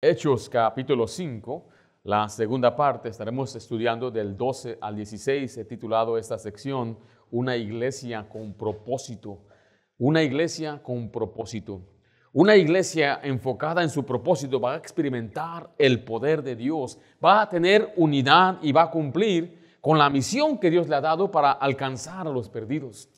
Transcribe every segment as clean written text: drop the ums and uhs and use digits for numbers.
Hechos capítulo 5, la segunda parte, estaremos estudiando del 12 al 16. He titulado esta sección Una iglesia con propósito. Una iglesia con propósito. Una iglesia enfocada en su propósito va a experimentar el poder de Dios, va a tener unidad y va a cumplir con la misión que Dios le ha dado para alcanzar a los perdidos.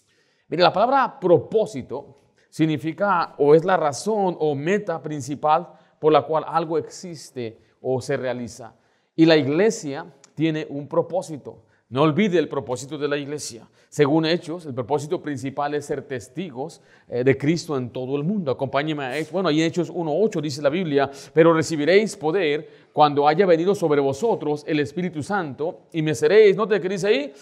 Mire, la palabra propósito significa o es la razón o meta principal por la cual algo existe o se realiza. Y la iglesia tiene un propósito. No olvide el propósito de la iglesia. Según Hechos, el propósito principal es ser testigos de Cristo en todo el mundo. Acompáñenme a Hechos. Bueno, ahí en Hechos 1:8 dice la Biblia: pero recibiréis poder cuando haya venido sobre vosotros el Espíritu Santo y me seréis, ¿no te dice ahí?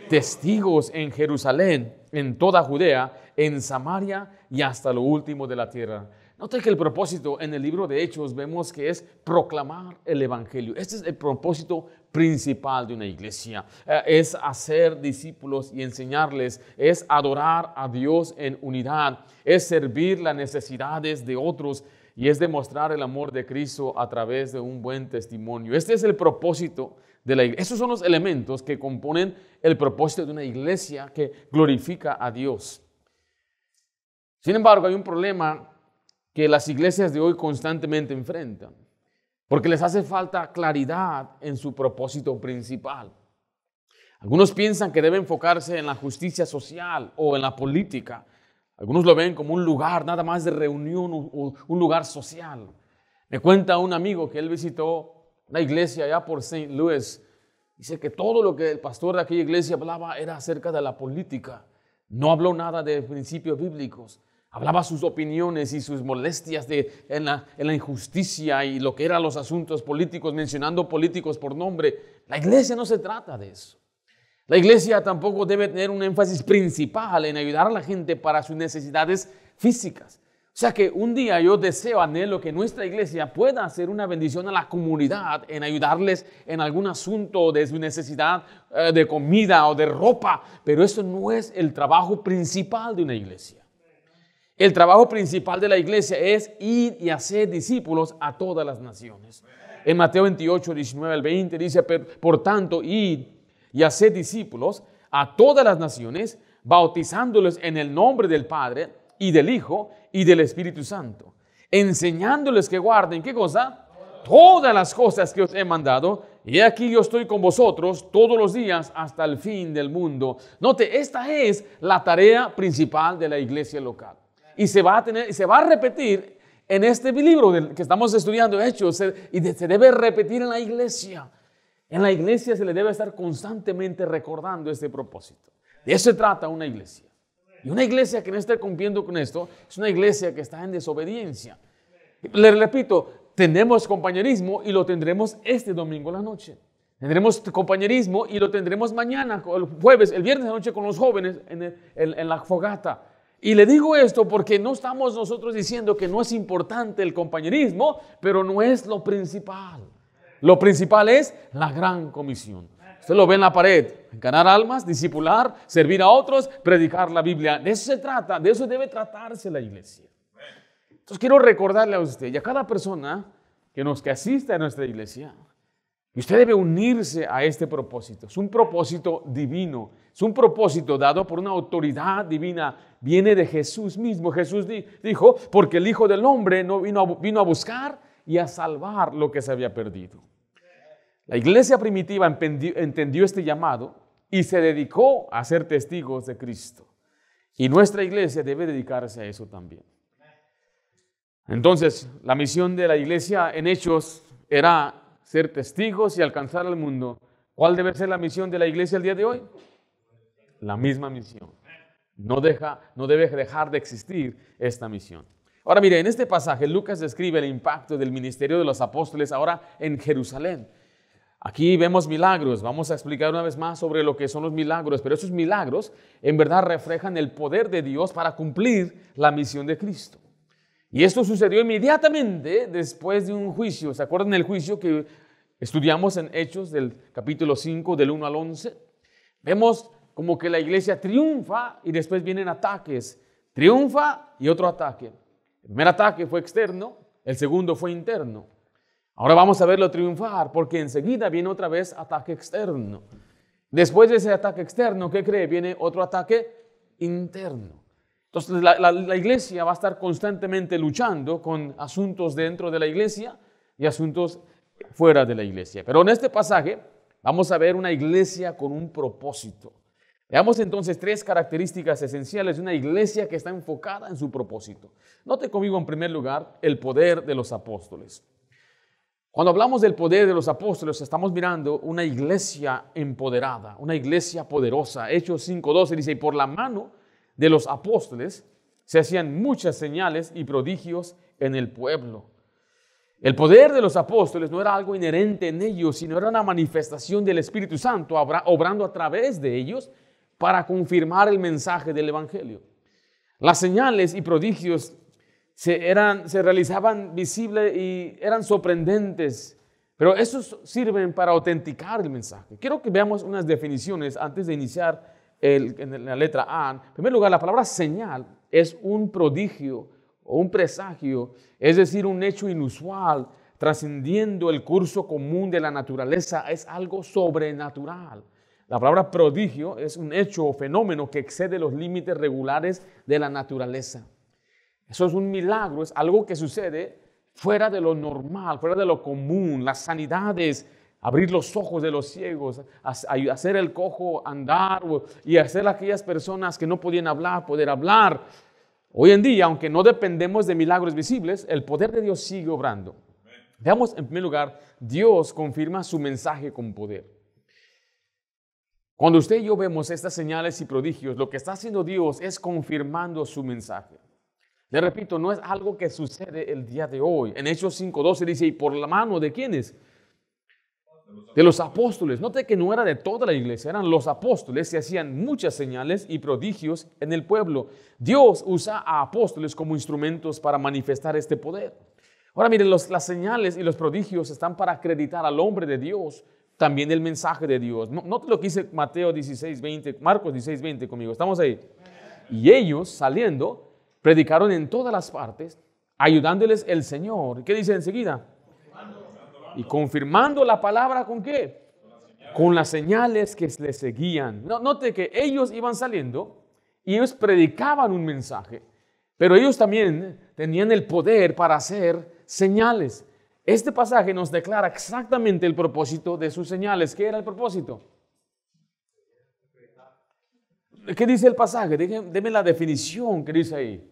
Testigos en Jerusalén, en toda Judea, en Samaria y hasta lo último de la tierra. Note que el propósito en el libro de Hechos vemos que es proclamar el evangelio. Este es el propósito principal de una iglesia. Es hacer discípulos y enseñarles, es adorar a Dios en unidad, es servir las necesidades de otros y es demostrar el amor de Cristo a través de un buen testimonio. Este es el propósito de la iglesia. Esos son los elementos que componen el propósito de una iglesia que glorifica a Dios. Sin embargo, hay un problema que las iglesias de hoy constantemente enfrentan, porque les hace falta claridad en su propósito principal. Algunos piensan que debe enfocarse en la justicia social o en la política. Algunos lo ven como un lugar nada más de reunión o un lugar social. Me cuenta un amigo que él visitó una iglesia allá por St. Louis. Dice que todo lo que el pastor de aquella iglesia hablaba era acerca de la política. No habló nada de principios bíblicos. Hablaba sus opiniones y sus molestias en la injusticia y lo que eran los asuntos políticos, mencionando políticos por nombre. La iglesia no se trata de eso. La iglesia tampoco debe tener un énfasis principal en ayudar a la gente para sus necesidades físicas. O sea que un día yo deseo, anhelo que nuestra iglesia pueda hacer una bendición a la comunidad en ayudarles en algún asunto de su necesidad de comida o de ropa, pero eso no es el trabajo principal de una iglesia. El trabajo principal de la iglesia es ir y hacer discípulos a todas las naciones. En Mateo 28, 19 al 20 dice: por tanto, id y haced discípulos a todas las naciones, bautizándoles en el nombre del Padre y del Hijo y del Espíritu Santo, enseñándoles que guarden, ¿qué cosa? Todas las cosas que os he mandado, y aquí yo estoy con vosotros todos los días hasta el fin del mundo. Note, esta es la tarea principal de la iglesia local. Y se va a repetir en este libro que estamos estudiando, Hechos, y se debe repetir en la iglesia. En la iglesia se le debe estar constantemente recordando este propósito. De eso se trata una iglesia. Y una iglesia que no esté cumpliendo con esto es una iglesia que está en desobediencia. Le repito, tenemos compañerismo y lo tendremos este domingo en la noche. Tendremos compañerismo y lo tendremos mañana, el jueves, el viernes de la noche con los jóvenes en la fogata. Y le digo esto porque no estamos nosotros diciendo que no es importante el compañerismo, pero no es lo principal. Lo principal es la gran comisión. Usted lo ve en la pared: ganar almas, discipular, servir a otros, predicar la Biblia. De eso se trata, de eso debe tratarse la iglesia. Entonces quiero recordarle a usted y a cada persona que asiste a nuestra iglesia, y usted debe unirse a este propósito. Es un propósito divino. Es un propósito dado por una autoridad divina. Viene de Jesús mismo. Jesús dijo: porque el Hijo del Hombre no vino a buscar y a salvar lo que se había perdido. La iglesia primitiva entendió este llamado y se dedicó a ser testigos de Cristo. Y nuestra iglesia debe dedicarse a eso también. Entonces, la misión de la iglesia en Hechos era ser testigos y alcanzar al mundo. ¿Cuál debe ser la misión de la iglesia el día de hoy? La misma misión. No debe dejar de existir esta misión. Ahora mire, en este pasaje Lucas describe el impacto del ministerio de los apóstoles ahora en Jerusalén. Aquí vemos milagros. Vamos a explicar una vez más sobre lo que son los milagros, pero esos milagros en verdad reflejan el poder de Dios para cumplir la misión de Cristo. Y esto sucedió inmediatamente después de un juicio. ¿Se acuerdan del juicio que estudiamos en Hechos del capítulo 5, del 1 al 11? Vemos como que la iglesia triunfa y después vienen ataques. Triunfa y otro ataque. El primer ataque fue externo, el segundo fue interno. Ahora vamos a verlo triunfar, porque enseguida viene otra vez ataque externo. Después de ese ataque externo, ¿qué cree? Viene otro ataque interno. Entonces la iglesia va a estar constantemente luchando con asuntos dentro de la iglesia y asuntos fuera de la iglesia. Pero en este pasaje vamos a ver una iglesia con un propósito. Veamos entonces 3 características esenciales de una iglesia que está enfocada en su propósito. Note conmigo en primer lugar el poder de los apóstoles. Cuando hablamos del poder de los apóstoles, estamos mirando una iglesia empoderada, una iglesia poderosa. Hechos 5:12 dice, y por la mano de los apóstoles se hacían muchas señales y prodigios en el pueblo. El poder de los apóstoles no era algo inherente en ellos, sino era una manifestación del Espíritu Santo obrando a través de ellos para confirmar el mensaje del Evangelio. Las señales y prodigios se realizaban visibles y eran sorprendentes, pero esos sirven para autenticar el mensaje. Quiero que veamos unas definiciones antes de iniciar en la letra A. En primer lugar, la palabra señal es un prodigio o un presagio, es decir, un hecho inusual, trascendiendo el curso común de la naturaleza, es algo sobrenatural. La palabra prodigio es un hecho o fenómeno que excede los límites regulares de la naturaleza. Eso es un milagro, es algo que sucede fuera de lo normal, fuera de lo común. Las sanidades, abrir los ojos de los ciegos, hacer el cojo andar y hacer a aquellas personas que no podían hablar, poder hablar. Hoy en día, aunque no dependemos de milagros visibles, el poder de Dios sigue obrando. Veamos en primer lugar, Dios confirma su mensaje con poder. Cuando usted y yo vemos estas señales y prodigios, lo que está haciendo Dios es confirmando su mensaje. Le repito, no es algo que sucede el día de hoy. En Hechos 5:12 dice, y por la mano de ¿quiénes? De los apóstoles. Note que no era de toda la iglesia, eran los apóstoles, se hacían muchas señales y prodigios en el pueblo. Dios usa a apóstoles como instrumentos para manifestar este poder. Ahora miren, las señales y los prodigios están para acreditar al hombre de Dios también el mensaje de Dios. Note lo que dice Marcos 16:20 conmigo. Estamos ahí. Y ellos saliendo predicaron en todas las partes, ayudándoles el Señor. ¿Qué dice enseguida? Y confirmando la palabra, ¿con qué? Con las señales que les seguían. Note que ellos iban saliendo y ellos predicaban un mensaje, pero ellos también tenían el poder para hacer señales. Este pasaje nos declara exactamente el propósito de sus señales. ¿Qué era el propósito? ¿Qué dice el pasaje? Deme la definición que dice ahí.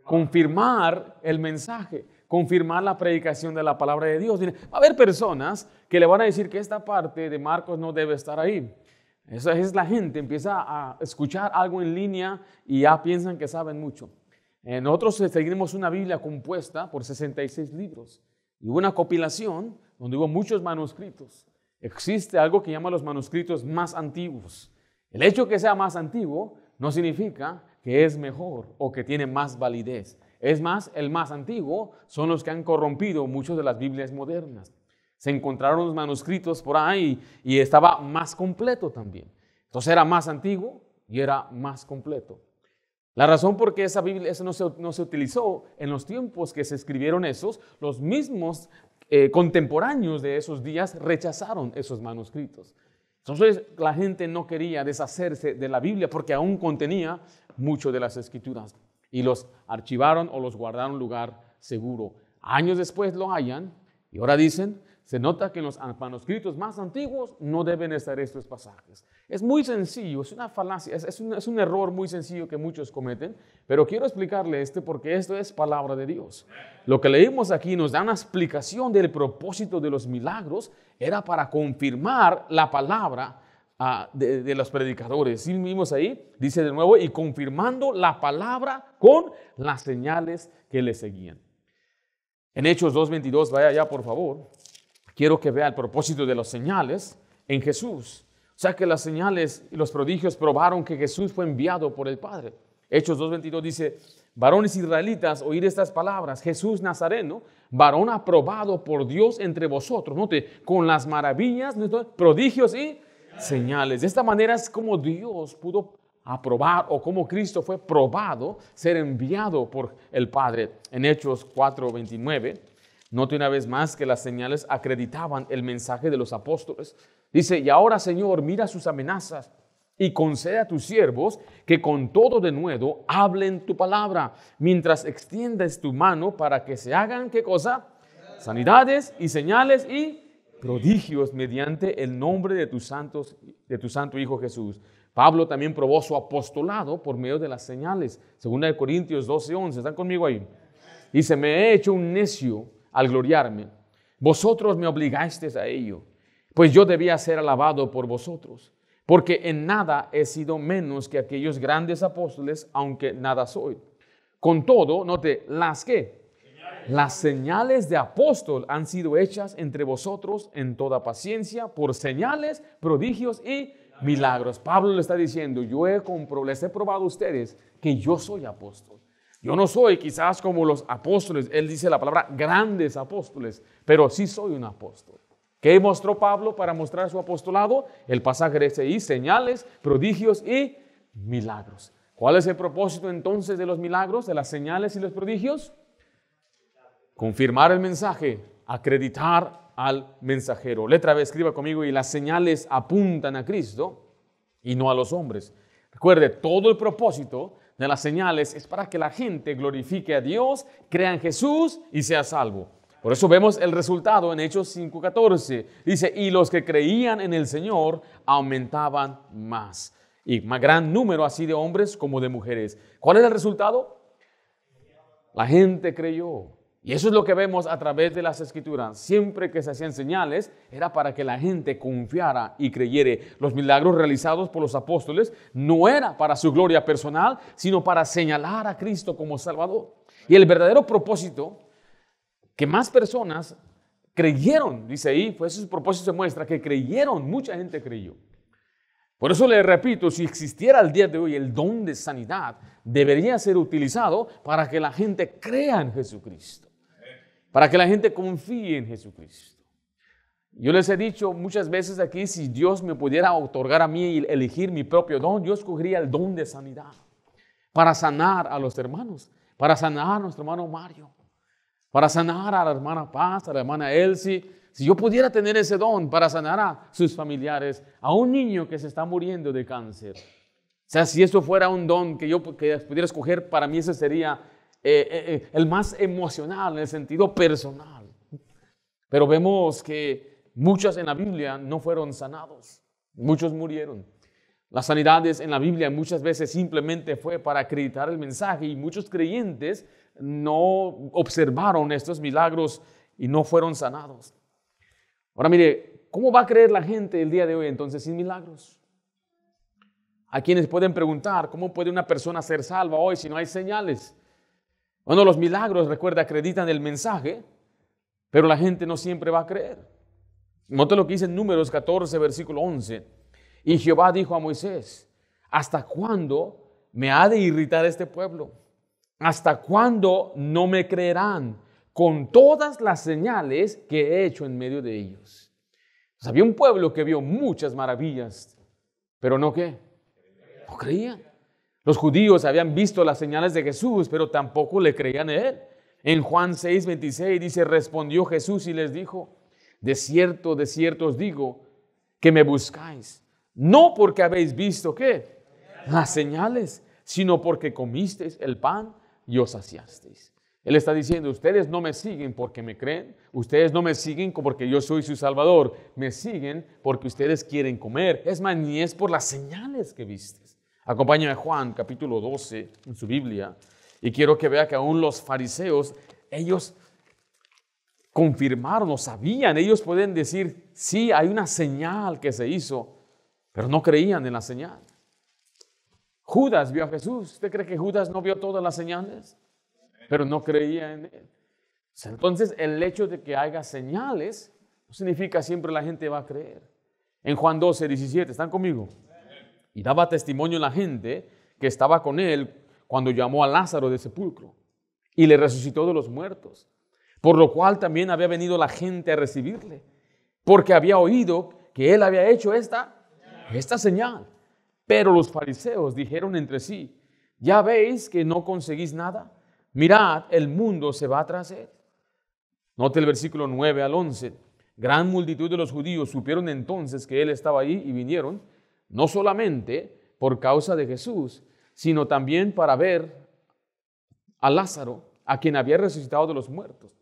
Confirmar el mensaje, confirmar la predicación de la palabra de Dios. Va a haber personas que le van a decir que esta parte de Marcos no debe estar ahí. Esa es la gente, empieza a escuchar algo en línea y ya piensan que saben mucho. Nosotros seguimos una Biblia compuesta por 66 libros y una compilación donde hubo muchos manuscritos. Existe algo que llaman los manuscritos más antiguos. El hecho que sea más antiguo no significa que es mejor o que tiene más validez. Es más, el más antiguo son los que han corrompido muchas de las Biblias modernas. Se encontraron los manuscritos por ahí y estaba más completo también. Entonces era más antiguo y era más completo. La razón por qué esa Biblia eso no se utilizó en los tiempos que se escribieron esos, los mismos contemporáneos de esos días rechazaron esos manuscritos. Entonces la gente no quería deshacerse de la Biblia porque aún contenía mucho de las Escrituras y los archivaron o los guardaron en un lugar seguro. Años después lo hallan y ahora dicen, se nota que en los manuscritos más antiguos no deben estar estos pasajes. Es muy sencillo, es una falacia, es un error muy sencillo que muchos cometen, pero quiero explicarle porque esto es palabra de Dios. Lo que leímos aquí nos da una explicación del propósito de los milagros, era para confirmar la palabra de los predicadores. ¿Sí vimos ahí? Dice de nuevo, y confirmando la palabra con las señales que le seguían. En Hechos 2:22, vaya allá por favor. Quiero que vea el propósito de las señales en Jesús. O sea que las señales y los prodigios probaron que Jesús fue enviado por el Padre. Hechos 2:22 dice, varones israelitas, oíd estas palabras, Jesús Nazareno, varón aprobado por Dios entre vosotros. Note, con las maravillas, prodigios y señales. De esta manera es como Dios pudo aprobar o como Cristo fue probado ser enviado por el Padre. En Hechos 4:29 Note una vez más que las señales acreditaban el mensaje de los apóstoles. Dice, y ahora, Señor, mira sus amenazas y concede a tus siervos que con todo denuedo hablen tu palabra, mientras extiendes tu mano para que se hagan, ¿qué cosa? Sanidades y señales y prodigios mediante el nombre de tu santo Hijo Jesús. Pablo también probó su apostolado por medio de las señales. 2 Corintios 12:11, ¿están conmigo ahí? Dice, me he hecho un necio al gloriarme. Vosotros me obligasteis a ello, pues yo debía ser alabado por vosotros, porque en nada he sido menos que aquellos grandes apóstoles, aunque nada soy. Con todo, note, las señales de apóstol han sido hechas entre vosotros en toda paciencia, por señales, prodigios y milagros. Pablo le está diciendo, les he probado a ustedes que yo soy apóstol. Yo no soy quizás como los apóstoles, él dice la palabra grandes apóstoles, pero sí soy un apóstol. ¿Qué mostró Pablo para mostrar su apostolado? El pasaje dice ahí, señales, prodigios y milagros. ¿Cuál es el propósito entonces de los milagros, de las señales y los prodigios? Confirmar el mensaje, acreditar al mensajero. Letra B, escriba conmigo, y las señales apuntan a Cristo y no a los hombres. Recuerde, todo el propósito de las señales es para que la gente glorifique a Dios, crea en Jesús y sea salvo. Por eso vemos el resultado en Hechos 5:14. Dice, y los que creían en el Señor aumentaban más. Y más gran número así de hombres como de mujeres. ¿Cuál es el resultado? La gente creyó. Y eso es lo que vemos a través de las Escrituras. Siempre que se hacían señales, era para que la gente confiara y creyere. Los milagros realizados por los apóstoles no era para su gloria personal, sino para señalar a Cristo como Salvador. Y el verdadero propósito, que más personas creyeron, dice ahí, pues ese propósito se muestra que creyeron, mucha gente creyó. Por eso le repito, si existiera el día de hoy el don de sanidad, debería ser utilizado para que la gente crea en Jesucristo. Para que la gente confíe en Jesucristo. Yo les he dicho muchas veces aquí, si Dios me pudiera otorgar a mí y elegir mi propio don, yo escogería el don de sanidad. Para sanar a los hermanos, para sanar a nuestro hermano Mario, para sanar a la hermana Paz, a la hermana Elsie. Si yo pudiera tener ese don para sanar a sus familiares, a un niño que se está muriendo de cáncer. O sea, si esto fuera un don que yo pudiera escoger, para mí ese sería el más emocional en el sentido personal. Pero vemos que muchos en la Biblia no fueron sanados, muchos murieron. Las sanidades en la Biblia muchas veces simplemente fue para acreditar el mensaje y muchos creyentes no observaron estos milagros y no fueron sanados. Ahora mire, ¿cómo va a creer la gente el día de hoy entonces sin milagros? Hay quienes pueden preguntar, ¿cómo puede una persona ser salva hoy si no hay señales? Bueno, los milagros, recuerda, acreditan el mensaje, pero la gente no siempre va a creer. Note lo que dice en Números 14, versículo 11. Y Jehová dijo a Moisés, ¿hasta cuándo me ha de irritar este pueblo? ¿Hasta cuándo no me creerán con todas las señales que he hecho en medio de ellos? Pues había un pueblo que vio muchas maravillas, pero no ¿qué? No creían. Los judíos habían visto las señales de Jesús, pero tampoco le creían en él. En Juan 6:26 dice, respondió Jesús y les dijo, de cierto os digo, que me buscáis, no porque habéis visto, ¿qué? Las señales, sino porque comisteis el pan y os saciasteis. Él está diciendo, ustedes no me siguen porque me creen, ustedes no me siguen porque yo soy su Salvador, me siguen porque ustedes quieren comer. Es más, ni es por las señales que vistes. Acompáñame a Juan capítulo 12 en su Biblia y quiero que vea que aún los fariseos, ellos confirmaron o sabían, ellos pueden decir, sí, hay una señal que se hizo, pero no creían en la señal. Judas vio a Jesús. ¿Usted cree que Judas no vio todas las señales? Pero no creía en él. Entonces, el hecho de que haya señales no significa siempre la gente va a creer. En Juan 12:17, ¿están conmigo? Y daba testimonio la gente que estaba con él cuando llamó a Lázaro del sepulcro y le resucitó de los muertos. Por lo cual también había venido la gente a recibirle, porque había oído que él había hecho esta señal. Pero los fariseos dijeron entre sí, ¿ya veis que no conseguís nada? Mirad, el mundo se va tras él. Note el versículo 9 al 11. Gran multitud de los judíos supieron entonces que él estaba ahí y vinieron, no solamente por causa de Jesús, sino también para ver a Lázaro, a quien había resucitado de los muertos.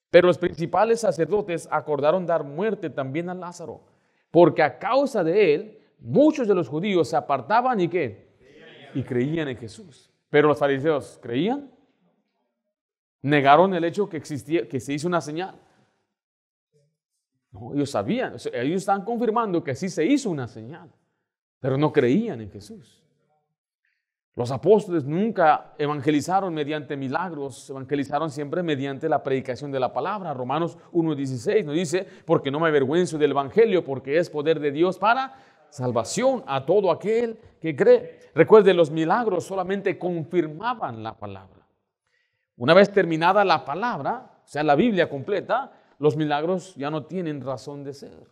Pero los principales sacerdotes acordaron dar muerte también a Lázaro, porque a causa de él muchos de los judíos se apartaban y ¿qué? Y creían en Jesús. Pero los fariseos creían, negaron el hecho que existía, que se hizo una señal. No, ellos sabían, ellos están confirmando que sí se hizo una señal, pero no creían en Jesús. Los apóstoles nunca evangelizaron mediante milagros, evangelizaron siempre mediante la predicación de la palabra. Romanos 1:16 nos dice, porque no me avergüenzo del evangelio, porque es poder de Dios para salvación a todo aquel que cree. Recuerde, los milagros solamente confirmaban la palabra. Una vez terminada la palabra, o sea, la Biblia completa, los milagros ya no tienen razón de ser.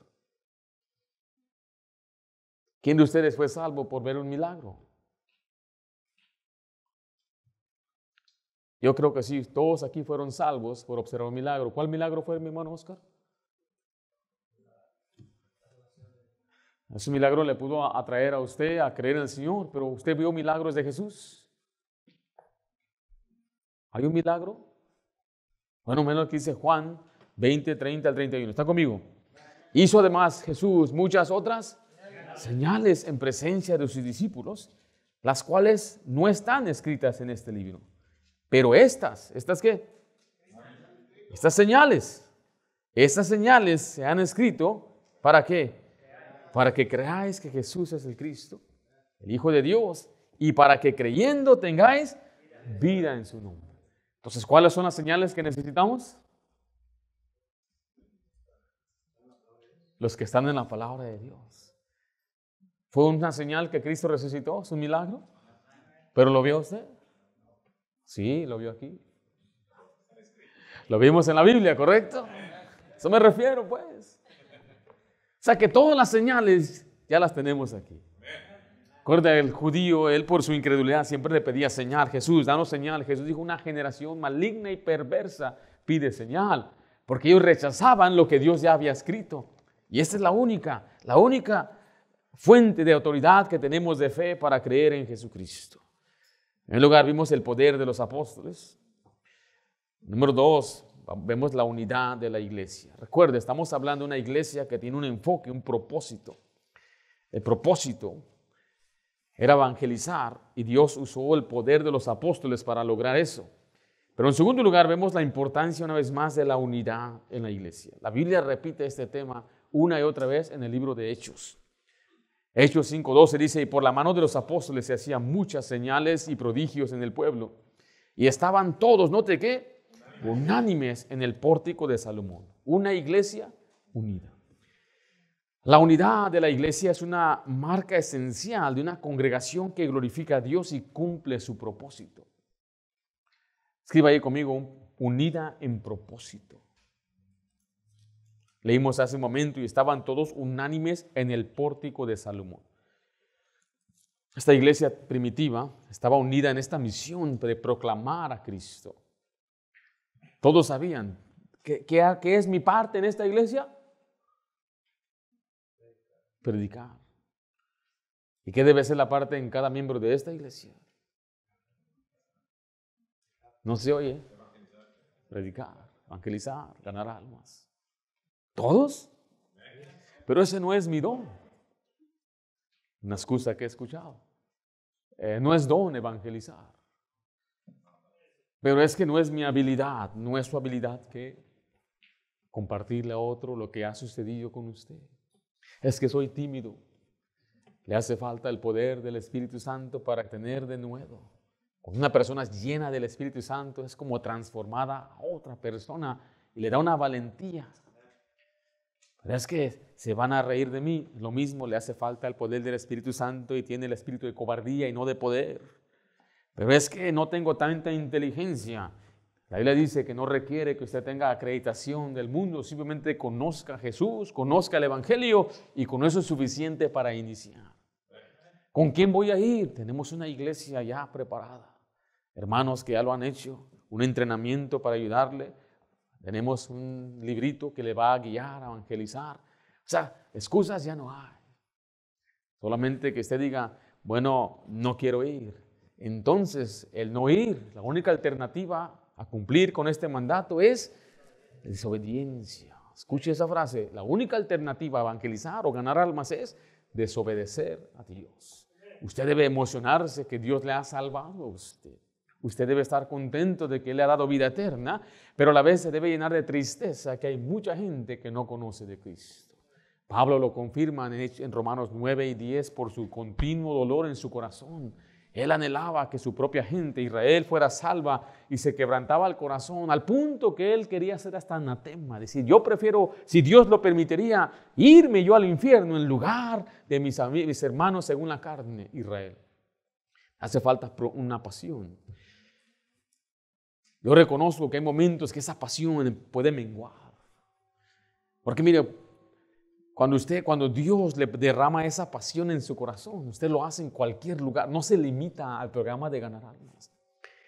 ¿Quién de ustedes fue salvo por ver un milagro? Yo creo que sí, todos aquí fueron salvos por observar un milagro. ¿Cuál milagro fue, mi hermano Oscar? Ese milagro le pudo atraer a usted a creer en el Señor, pero usted vio milagros de Jesús. ¿Hay un milagro? Bueno, menos que dice Juan 20, 30 al 31. ¿Está conmigo? Hizo además Jesús muchas otras señales en presencia de sus discípulos, las cuales no están escritas en este libro. Pero ¿estas qué? Estas señales se han escrito, ¿para qué? Para que creáis que Jesús es el Cristo, el Hijo de Dios, y para que creyendo tengáis vida en su nombre. Entonces, ¿cuáles son las señales que necesitamos? Los que están en la palabra de Dios. ¿Fue una señal que Cristo resucitó? ¿Es un milagro? ¿Pero lo vio usted? Sí, lo vio aquí. Lo vimos en la Biblia, ¿correcto? Eso me refiero, pues. O sea que todas las señales ya las tenemos aquí. Recuerda, el judío, él por su incredulidad siempre le pedía señal. Jesús, danos señal. Jesús dijo, una generación maligna y perversa pide señal. Porque ellos rechazaban lo que Dios ya había escrito. Y esta es la única fuente de autoridad que tenemos de fe para creer en Jesucristo. En lugar vimos el poder de los apóstoles. Número 2, vemos la unidad de la iglesia. Recuerde, estamos hablando de una iglesia que tiene un enfoque, un propósito. El propósito era evangelizar y Dios usó el poder de los apóstoles para lograr eso. Pero en segundo lugar vemos la importancia una vez más de la unidad en la iglesia. La Biblia repite este tema una y otra vez en el libro de Hechos. Hechos 5:12 dice, y por la mano de los apóstoles se hacían muchas señales y prodigios en el pueblo. Y estaban todos, note qué, unánimes en el pórtico de Salomón. Una iglesia unida. La unidad de la iglesia es una marca esencial de una congregación que glorifica a Dios y cumple su propósito. Escriba ahí conmigo, unida en propósito. Leímos hace un momento y estaban todos unánimes en el pórtico de Salomón. Esta iglesia primitiva estaba unida en esta misión de proclamar a Cristo. Todos sabían, ¿qué es mi parte en esta iglesia? Predicar. ¿Y qué debe ser la parte en cada miembro de esta iglesia? No se oye. Predicar, evangelizar, ganar almas. ¿Todos? Pero ese no es mi don. Una excusa que he escuchado. No es don evangelizar. Pero es que no es mi habilidad, no es su habilidad que compartirle a otro lo que ha sucedido con usted. Es que soy tímido. Le hace falta el poder del Espíritu Santo para tener de nuevo. Cuando una persona es llena del Espíritu Santo es como transformada a otra persona y le da una valentía. Pero es que se van a reír de mí. Lo mismo, le hace falta el poder del Espíritu Santo y tiene el espíritu de cobardía y no de poder. Pero es que no tengo tanta inteligencia. La Biblia dice que no requiere que usted tenga acreditación del mundo, simplemente conozca a Jesús, conozca el Evangelio y con eso es suficiente para iniciar. ¿Con quién voy a ir? Tenemos una iglesia ya preparada. Hermanos que ya lo han hecho, un entrenamiento para ayudarle. Tenemos un librito que le va a guiar, a evangelizar. O sea, excusas ya no hay. Solamente que usted diga, bueno, no quiero ir. Entonces, el no ir, la única alternativa a cumplir con este mandato es desobediencia. Escuche esa frase, la única alternativa a evangelizar o ganar almas es desobedecer a Dios. Usted debe emocionarse que Dios le ha salvado a usted. Usted debe estar contento de que Él le ha dado vida eterna, pero a la vez se debe llenar de tristeza que hay mucha gente que no conoce de Cristo. Pablo lo confirma en Romanos 9 y 10 por su continuo dolor en su corazón. Él anhelaba que su propia gente, Israel, fuera salva y se quebrantaba el corazón al punto que él quería ser hasta anatema. Decir, yo prefiero, si Dios lo permitiría, irme yo al infierno en lugar de mis hermanos según la carne, Israel. Hace falta una pasión. Yo reconozco que hay momentos que esa pasión puede menguar. Porque mire, cuando Dios le derrama esa pasión en su corazón, usted lo hace en cualquier lugar, no se limita al programa de ganar almas.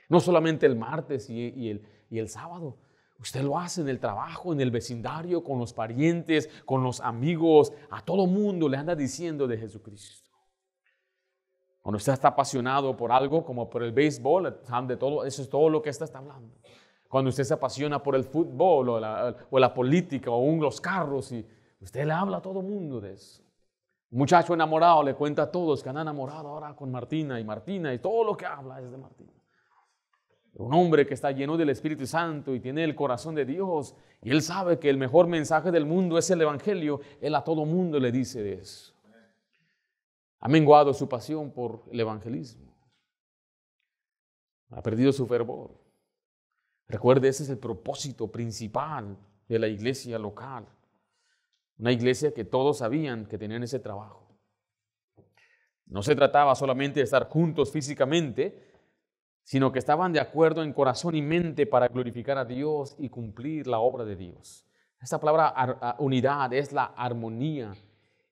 No solamente el martes y el sábado, usted lo hace en el trabajo, en el vecindario, con los parientes, con los amigos, a todo mundo le anda diciendo de Jesucristo. Cuando usted está apasionado por algo, como por el béisbol, de todo, eso es todo lo que está hablando. Cuando usted se apasiona por el fútbol o la política o los carros, y usted le habla a todo mundo de eso. Un muchacho enamorado le cuenta a todos que han enamorado ahora con Martina y todo lo que habla es de Martina. Un hombre que está lleno del Espíritu Santo y tiene el corazón de Dios y él sabe que el mejor mensaje del mundo es el Evangelio, él a todo mundo le dice de eso. Ha menguado su pasión por el evangelismo. Ha perdido su fervor. Recuerde, ese es el propósito principal de la iglesia local. Una iglesia que todos sabían que tenían ese trabajo. No se trataba solamente de estar juntos físicamente, sino que estaban de acuerdo en corazón y mente para glorificar a Dios y cumplir la obra de Dios. Esta palabra unidad es la armonía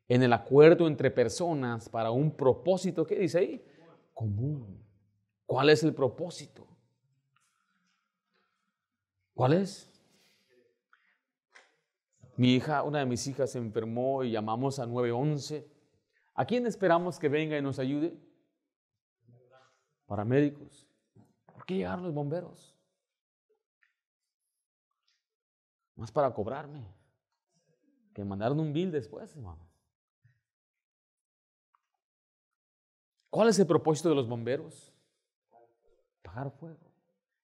en el acuerdo entre personas para un propósito, ¿qué dice ahí? Común. ¿Cuál es el propósito? ¿Cuál es? Una de mis hijas se enfermó y llamamos a 911. ¿A quién esperamos que venga y nos ayude? Paramédicos. ¿Por qué llegaron los bomberos? Más para cobrarme. Que mandaron un bill después, hermano. ¿Cuál es el propósito de los bomberos? Apagar fuego.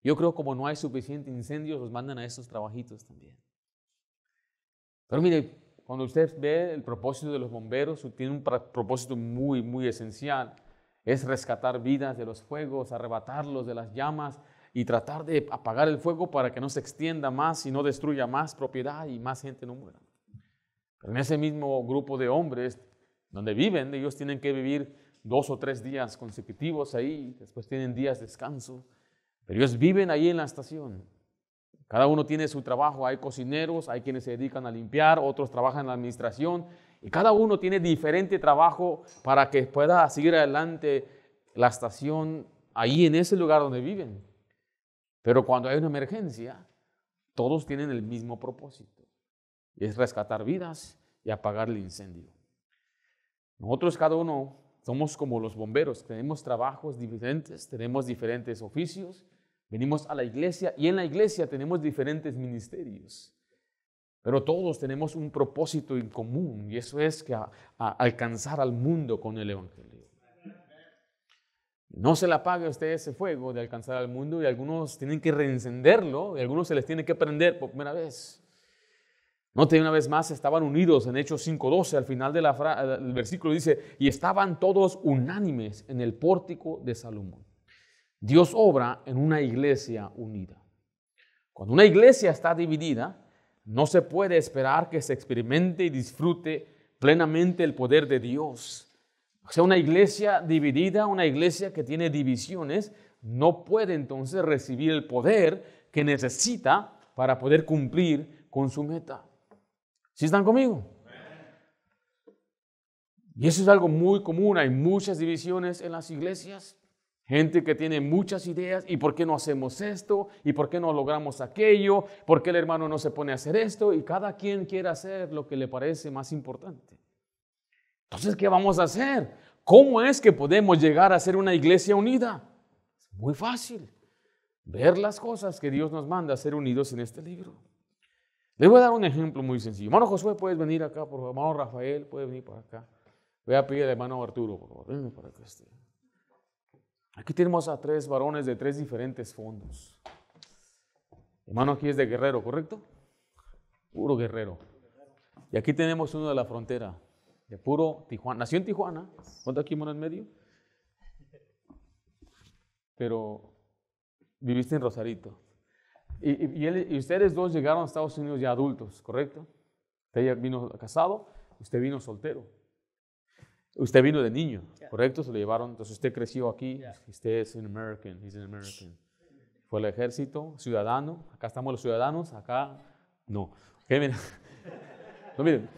Yo creo que como no hay suficiente incendios, los mandan a estos trabajitos también. Pero mire, cuando usted ve el propósito de los bomberos, tiene un propósito muy, muy esencial. Es rescatar vidas de los fuegos, arrebatarlos de las llamas y tratar de apagar el fuego para que no se extienda más y no destruya más propiedad y más gente no muera. Pero en ese mismo grupo de hombres donde viven, ellos tienen que vivir 2 o 3 días consecutivos ahí, después tienen días de descanso, pero ellos viven ahí en la estación. Cada uno tiene su trabajo, hay cocineros, hay quienes se dedican a limpiar, otros trabajan en la administración, y cada uno tiene diferente trabajo para que pueda seguir adelante la estación ahí en ese lugar donde viven. Pero cuando hay una emergencia, todos tienen el mismo propósito, y es rescatar vidas y apagar el incendio. Nosotros cada uno somos como los bomberos, tenemos trabajos diferentes, tenemos diferentes oficios, venimos a la iglesia y en la iglesia tenemos diferentes ministerios, pero todos tenemos un propósito en común y eso es que alcanzar al mundo con el Evangelio. No se le apague a usted ese fuego de alcanzar al mundo y algunos tienen que reencenderlo y algunos se les tiene que prender por primera vez. Note una vez más, estaban unidos en Hechos 5:12, al final del versículo dice, y estaban todos unánimes en el pórtico de Salomón. Dios obra en una iglesia unida. Cuando una iglesia está dividida, no se puede esperar que se experimente y disfrute plenamente el poder de Dios. O sea, una iglesia dividida, una iglesia que tiene divisiones, no puede entonces recibir el poder que necesita para poder cumplir con su meta. ¿Sí están conmigo? Y eso es algo muy común. Hay muchas divisiones en las iglesias. Gente que tiene muchas ideas, ¿y por qué no hacemos esto? ¿Y por qué no logramos aquello? ¿Por qué el hermano no se pone a hacer esto? Y cada quien quiere hacer lo que le parece más importante. Entonces, ¿qué vamos a hacer? ¿Cómo es que podemos llegar a ser una iglesia unida? Es muy fácil. Ver las cosas que Dios nos manda a ser unidos en este libro. Les voy a dar un ejemplo muy sencillo. Hermano Josué, puedes venir acá, por favor. Hermano Rafael, puede venir para acá. Voy a pedir al hermano Arturo, por favor. Venga para acá. Aquí tenemos a 3 varones de 3 diferentes fondos. Hermano aquí es de Guerrero, ¿correcto? Puro Guerrero. Y aquí tenemos uno de la frontera, de puro Tijuana. Nació en Tijuana. ¿Cuánto aquí, hermano, en medio? Pero viviste en Rosarito. Y ustedes dos llegaron a Estados Unidos ya adultos, ¿correcto? Usted ya vino casado, usted vino soltero. Usted vino de niño, ¿correcto? Se lo llevaron, entonces usted creció aquí, usted es un American, he's an American. Fue al ejército, ciudadano, acá estamos los ciudadanos, acá no. Miren. No, miren,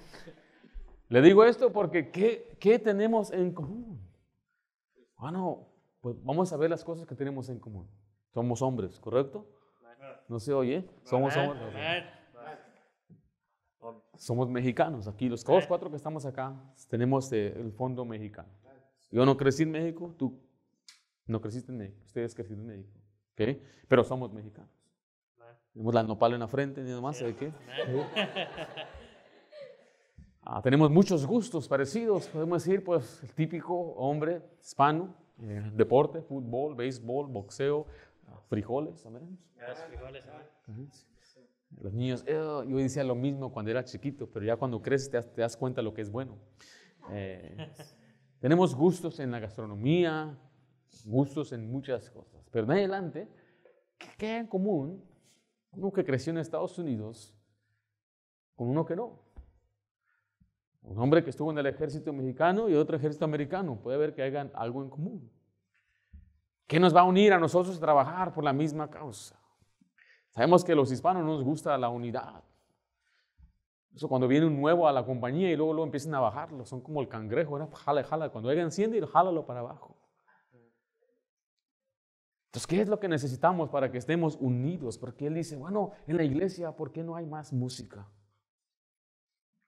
le digo esto porque ¿qué tenemos en común? Bueno, pues vamos a ver las cosas que tenemos en común. Somos hombres, ¿correcto? ¿No se oye? Somos hombres. Somos mexicanos, aquí todos 4 que estamos acá tenemos el fondo mexicano. Yo no crecí en México, tú no creciste en México, ustedes crecieron en México, ¿okay? Pero somos mexicanos. Tenemos la nopal en la frente, ni más, ¿de qué? Tenemos muchos gustos parecidos, podemos decir, pues el típico hombre hispano, deporte, fútbol, béisbol, boxeo, frijoles, ¿amén? Frijoles, amén. Los niños, yo decía lo mismo cuando era chiquito, pero ya cuando creces te das cuenta de lo que es bueno. Tenemos gustos en la gastronomía, gustos en muchas cosas, pero en adelante, ¿qué hay en común uno que creció en Estados Unidos con uno que no? Un hombre que estuvo en el ejército mexicano y otro ejército americano, puede ver que hayan algo en común. ¿Qué nos va a unir a nosotros a trabajar por la misma causa? Sabemos que a los hispanos nos gusta la unidad. Eso cuando viene un nuevo a la compañía y luego empiezan a bajarlo, son como el cangrejo, ¿no? Jala, jala. Cuando alguien enciende, jálalo para abajo. Entonces, ¿qué es lo que necesitamos para que estemos unidos? Porque él dice, bueno, en la iglesia, ¿por qué no hay más música?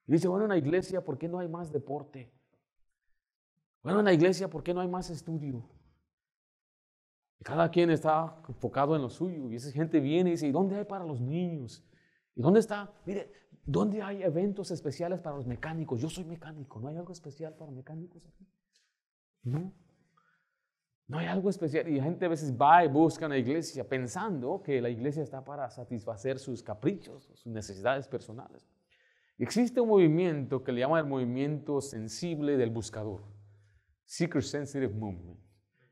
Y dice, bueno, en la iglesia, ¿por qué no hay más deporte? Bueno, en la iglesia, ¿por qué no hay más estudio? Cada quien está enfocado en lo suyo y esa gente viene y dice, ¿y dónde hay para los niños? ¿Y dónde está? Mire, ¿dónde hay eventos especiales para los mecánicos? Yo soy mecánico, ¿no hay algo especial para mecánicos aquí? No hay algo especial. Y la gente a veces va y busca una iglesia pensando que la iglesia está para satisfacer sus caprichos, sus necesidades personales. Existe un movimiento que le llaman el movimiento sensible del buscador, Seeker Sensitive Movement,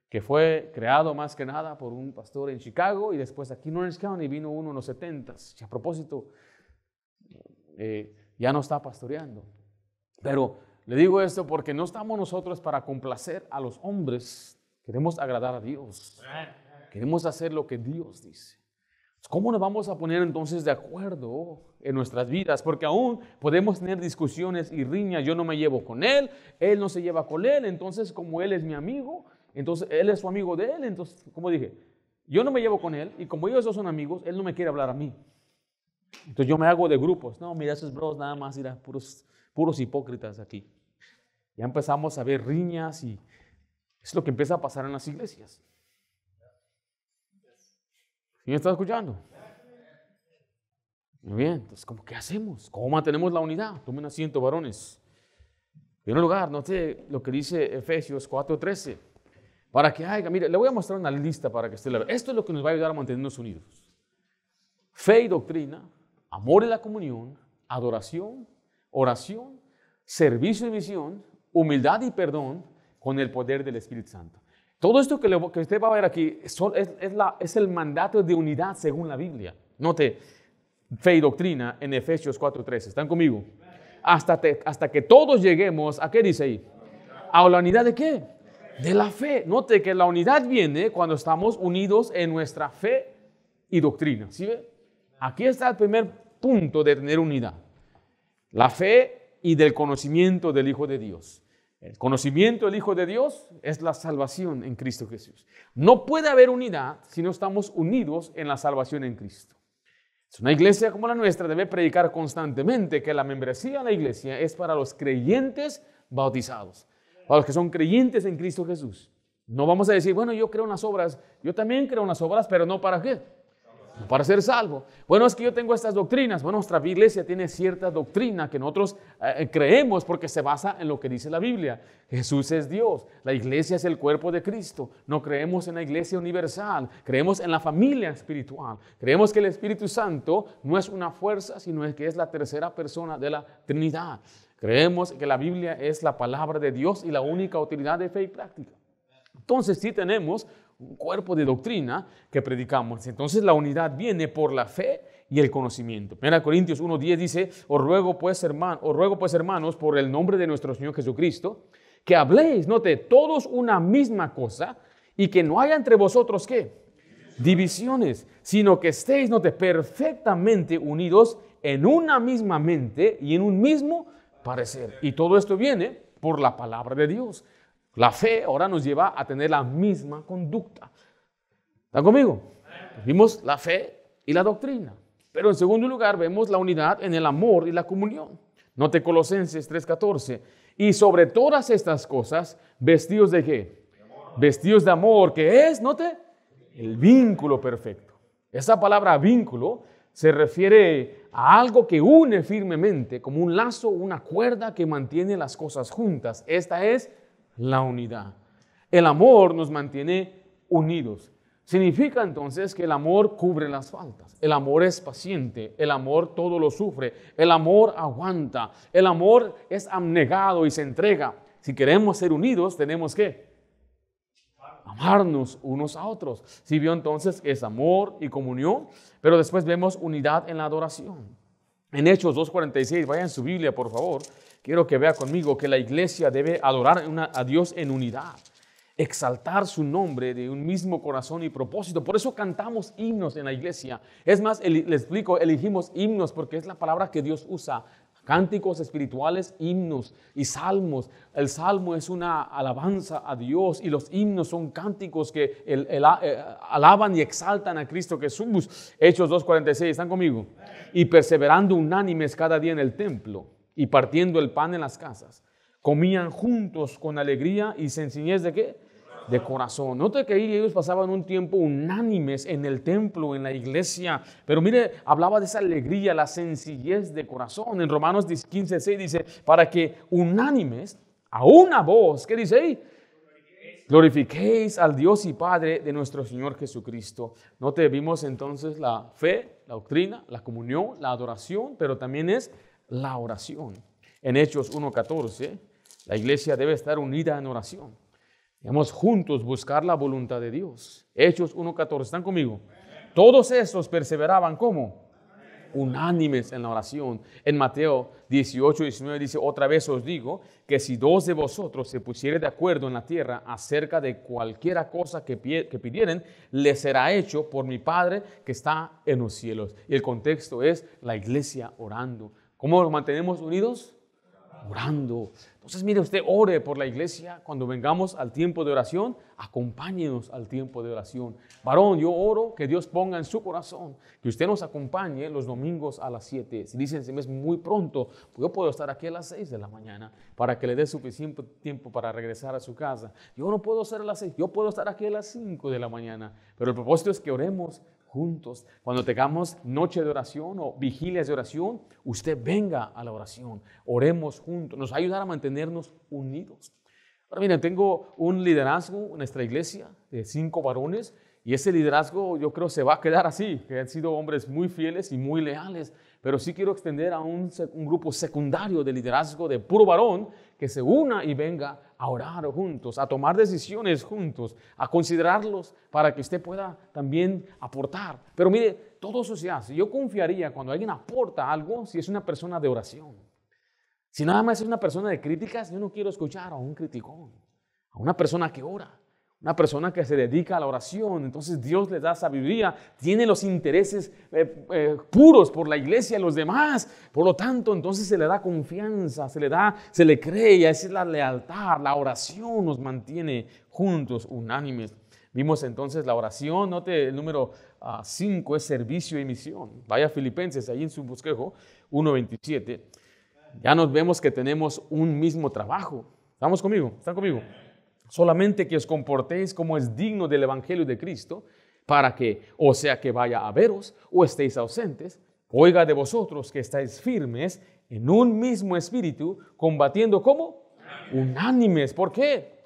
que fue creado más que nada por un pastor en Chicago y después aquí en Orange County vino uno en los 70s. Y a propósito, ya no está pastoreando. Pero le digo esto porque no estamos nosotros para complacer a los hombres. Queremos agradar a Dios. Queremos hacer lo que Dios dice. ¿Cómo nos vamos a poner entonces de acuerdo en nuestras vidas? Porque aún podemos tener discusiones y riñas. Yo no me llevo con él no se lleva con él. Entonces, como él es mi amigo, entonces él es su amigo de él. Entonces, como dije, yo no me llevo con él y como ellos dos son amigos, él no me quiere hablar a mí. Entonces yo me hago de grupos. No, mira, esos bros nada más, mira, puros hipócritas aquí. Ya empezamos a ver riñas y es lo que empieza a pasar en las iglesias. ¿Sí me está escuchando? Muy bien, entonces, ¿qué hacemos? ¿Cómo mantenemos la unidad? Tomen asiento, varones. En primer lugar, note lo que dice Efesios 4:13. Para que haya, mire, le voy a mostrar una lista para que usted la vea. Esto es lo que nos va a ayudar a mantenernos unidos. Fe y doctrina, amor y la comunión, adoración, oración, servicio y visión, humildad y perdón con el poder del Espíritu Santo. Todo esto que usted va a ver aquí es el mandato de unidad según la Biblia. Note, fe y doctrina en Efesios 4:13. ¿Están conmigo? Hasta que todos lleguemos, ¿a qué dice ahí? ¿A la unidad de qué? De la fe. Note que la unidad viene cuando estamos unidos en nuestra fe y doctrina. ¿Sí ve? Aquí está el primer punto de tener unidad. La fe y del conocimiento del Hijo de Dios. El conocimiento del Hijo de Dios es la salvación en Cristo Jesús. No puede haber unidad si no estamos unidos en la salvación en Cristo. Una iglesia como la nuestra debe predicar constantemente que la membresía de la iglesia es para los creyentes bautizados, para los que son creyentes en Cristo Jesús. No vamos a decir, bueno, yo creo en las obras, yo también creo en las obras, pero no para qué. Para ser salvo. Bueno, es que yo tengo estas doctrinas. Bueno, nuestra iglesia tiene cierta doctrina que nosotros creemos porque se basa en lo que dice la Biblia. Jesús es Dios. La iglesia es el cuerpo de Cristo. No creemos en la iglesia universal. Creemos en la familia espiritual. Creemos que el Espíritu Santo no es una fuerza, sino que es la tercera persona de la Trinidad. Creemos que la Biblia es la palabra de Dios y la única autoridad de fe y práctica. Entonces, sí tenemos un cuerpo de doctrina que predicamos. Entonces la unidad viene por la fe y el conocimiento. 1 Corintios 1:10 dice, os ruego pues hermanos por el nombre de nuestro Señor Jesucristo, que habléis, note, todos una misma cosa y que no haya entre vosotros, ¿qué? Divisiones, sino que estéis, note, perfectamente unidos en una misma mente y en un mismo parecer. Y todo esto viene por la palabra de Dios. La fe ahora nos lleva a tener la misma conducta. ¿Están conmigo? Vimos la fe y la doctrina. Pero en segundo lugar vemos la unidad en el amor y la comunión. Note Colosenses 3:14. Y sobre todas estas cosas, vestidos de ¿qué? Vestidos de amor, que es, note, el vínculo perfecto. Esa palabra vínculo se refiere a algo que une firmemente, como un lazo, una cuerda que mantiene las cosas juntas. Esta es la unidad. El amor nos mantiene unidos. Significa entonces que el amor cubre las faltas. El amor es paciente. El amor todo lo sufre. El amor aguanta. El amor es abnegado y se entrega. Si queremos ser unidos, tenemos que amarnos unos a otros. Si vio entonces es amor y comunión, pero después vemos unidad en la adoración. En Hechos 2:46, vayan en su Biblia por favor. Quiero que vea conmigo que la iglesia debe adorar a Dios en unidad, exaltar su nombre de un mismo corazón y propósito. Por eso cantamos himnos en la iglesia. Es más, les explico, elegimos himnos porque es la palabra que Dios usa. Cánticos espirituales, himnos y salmos. El salmo es una alabanza a Dios y los himnos son cánticos que alaban y exaltan a Cristo Jesús. Hechos 2:46, ¿están conmigo? Y perseverando unánimes cada día en el templo y partiendo el pan en las casas, comían juntos con alegría y sencillez ¿de qué? De corazón. Note que ahí ellos pasaban un tiempo unánimes en el templo, en la iglesia, pero mire, hablaba de esa alegría, la sencillez de corazón. En Romanos 15:6 dice, para que unánimes a una voz, ¿qué dice ahí? Glorifiquéis al Dios y Padre de nuestro Señor Jesucristo. Note, vimos entonces la fe, la doctrina, la comunión, la adoración, pero también es la oración. En Hechos 1:14, la iglesia debe estar unida en oración. Debemos juntos buscar la voluntad de Dios. Hechos 1:14, ¿están conmigo? Todos estos perseveraban, ¿cómo? Unánimes en la oración. En Mateo 18:19 dice, otra vez os digo, que si dos de vosotros se pusieren de acuerdo en la tierra acerca de cualquiera cosa que pidieren, les será hecho por mi Padre que está en los cielos. Y el contexto es la iglesia orando. ¿Cómo nos mantenemos unidos? Orando. Entonces, mire, usted ore por la iglesia. Cuando vengamos al tiempo de oración, acompáñenos al tiempo de oración. Varón, yo oro que Dios ponga en su corazón que usted nos acompañe los domingos a las 7. Si dicen, se me es muy pronto, pues yo puedo estar aquí a las 6 de la mañana para que le dé suficiente tiempo para regresar a su casa. Yo no puedo estar a las 6, yo puedo estar aquí a las 5 de la mañana. Pero el propósito es que oremos juntos. Cuando tengamos noche de oración o vigilias de oración, usted venga a la oración. Oremos juntos. Nos va a ayudar a mantenernos unidos. Ahora, miren, tengo un liderazgo en nuestra iglesia de 5 varones y ese liderazgo yo creo se va a quedar así, que han sido hombres muy fieles y muy leales, pero sí quiero extender a un grupo secundario de liderazgo de puro varón que se una y venga a orar juntos, a tomar decisiones juntos, a considerarlos para que usted pueda también aportar. Pero mire, todo eso se hace. Yo confiaría cuando alguien aporta algo si es una persona de oración. Si nada más es una persona de críticas, yo no quiero escuchar a un criticón, a una persona que ora. Una persona que se dedica a la oración, entonces Dios le da sabiduría, tiene los intereses puros por la iglesia y los demás. Por lo tanto, entonces se le da confianza, se le cree, y esa es la lealtad. La oración nos mantiene juntos, unánimes. Vimos entonces la oración, note el número 5 es servicio y misión. Vaya a Filipenses, ahí en su bosquejo, 1:27. Ya nos vemos que tenemos un mismo trabajo. ¿Estamos conmigo? ¿Están conmigo? Solamente que os comportéis como es digno del Evangelio de Cristo, para que, o sea que vaya a veros o estéis ausentes, oiga de vosotros que estáis firmes en un mismo espíritu, combatiendo ¿cómo? Unánimes. ¿Por qué?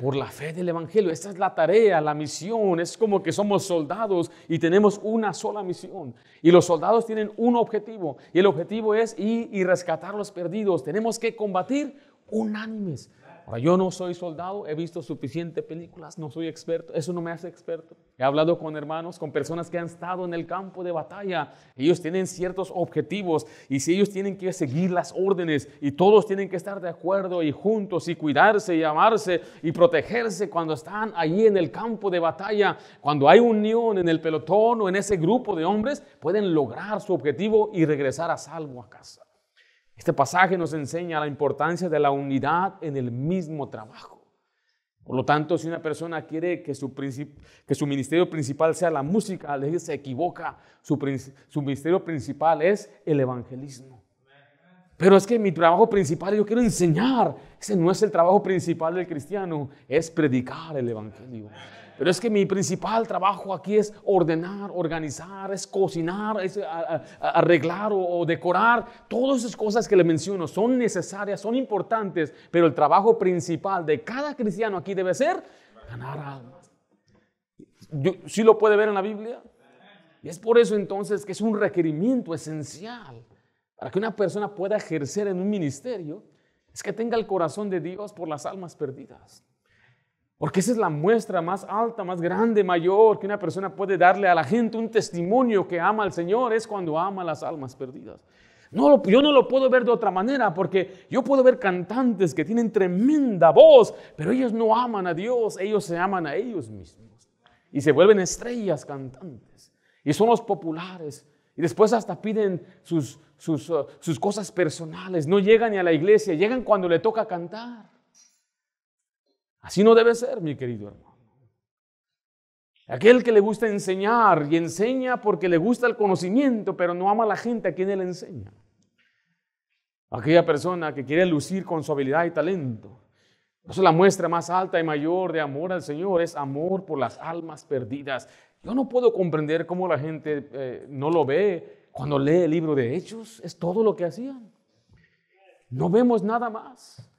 Por la fe del Evangelio. Esta es la tarea, la misión. Es como que somos soldados y tenemos una sola misión. Y los soldados tienen un objetivo. Y el objetivo es ir y rescatar a los perdidos. Tenemos que combatir unánimes. Ahora, yo no soy soldado, he visto suficientes películas, no soy experto, eso no me hace experto. He hablado con hermanos, con personas que han estado en el campo de batalla. Ellos tienen ciertos objetivos y si ellos tienen que seguir las órdenes y todos tienen que estar de acuerdo y juntos y cuidarse y amarse y protegerse cuando están allí en el campo de batalla, cuando hay unión en el pelotón o en ese grupo de hombres, pueden lograr su objetivo y regresar a salvo a casa. Este pasaje nos enseña la importancia de la unidad en el mismo trabajo. Por lo tanto, si una persona quiere que su ministerio principal sea la música, se equivoca. Su ministerio principal es el evangelismo. Pero es que mi trabajo principal, yo quiero enseñar. Ese no es el trabajo principal del cristiano, es predicar el evangelio. Pero es que mi principal trabajo aquí es ordenar, organizar, es cocinar, es arreglar o decorar. Todas esas cosas que le menciono son necesarias, son importantes, pero el trabajo principal de cada cristiano aquí debe ser ganar almas. ¿Sí lo puede ver en la Biblia? Y es por eso entonces que es un requerimiento esencial para que una persona pueda ejercer en un ministerio, es que tenga el corazón de Dios por las almas perdidas. Porque esa es la muestra más alta, más grande, mayor que una persona puede darle a la gente un testimonio que ama al Señor, es cuando ama a las almas perdidas. Yo no lo puedo ver de otra manera, porque yo puedo ver cantantes que tienen tremenda voz, pero ellos no aman a Dios, ellos se aman a ellos mismos. Y se vuelven estrellas cantantes. Y son los populares. Y después hasta piden sus cosas personales. No llegan ni a la iglesia, llegan cuando le toca cantar. Así no debe ser, mi querido hermano. Aquel que le gusta enseñar y enseña porque le gusta el conocimiento, pero no ama a la gente a quien él enseña. Aquella persona que quiere lucir con su habilidad y talento. Por eso la muestra más alta y mayor de amor al Señor es amor por las almas perdidas. Yo no puedo comprender cómo la gente no lo ve cuando lee el libro de Hechos. Es todo lo que hacían. No vemos nada más.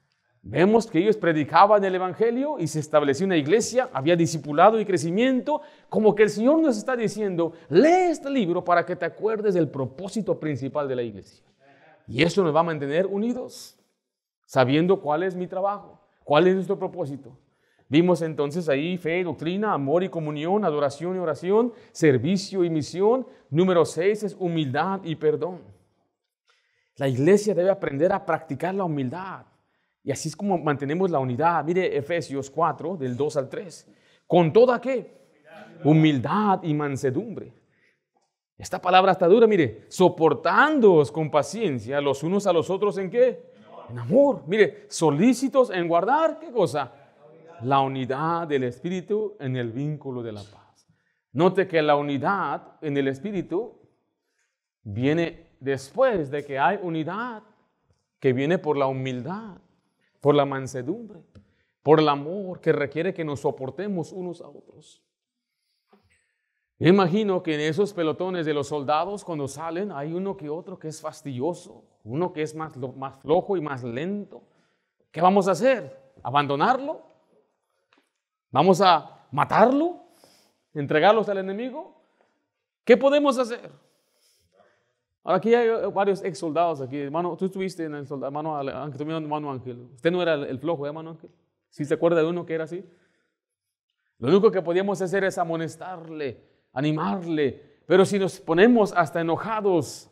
Vemos que ellos predicaban el evangelio y se estableció una iglesia, había discipulado y crecimiento, como que el Señor nos está diciendo, lee este libro para que te acuerdes del propósito principal de la iglesia. Y eso nos va a mantener unidos, sabiendo cuál es mi trabajo, cuál es nuestro propósito. Vimos entonces ahí fe, doctrina, amor y comunión, adoración y oración, servicio y misión. Número 6 es humildad y perdón. La iglesia debe aprender a practicar la humildad. Y así es como mantenemos la unidad. Mire Efesios 4, del 2 al 3. ¿Con toda qué? Humildad y mansedumbre. Esta palabra está dura, mire. Soportándoos con paciencia los unos a los otros, ¿en qué? En amor. Mire, solícitos en guardar, ¿qué cosa? La unidad del Espíritu en el vínculo de la paz. Note que la unidad en el Espíritu viene después de que hay unidad, que viene por la humildad, por la mansedumbre, por el amor que requiere que nos soportemos unos a otros. Me imagino que en esos pelotones de los soldados, cuando salen, hay uno que otro que es fastidioso, uno que es más flojo y más lento. ¿Qué vamos a hacer? ¿Abandonarlo? ¿Vamos a matarlo? ¿Entregarlos al enemigo? ¿Qué podemos hacer? Ahora aquí hay varios ex soldados aquí. Hermano, tú estuviste en el soldado, hermano Ángel. Usted no era el flojo, hermano Ángel. ¿Sí se acuerda de uno que era así? Lo único que podíamos hacer es amonestarle, animarle. Pero si nos ponemos hasta enojados,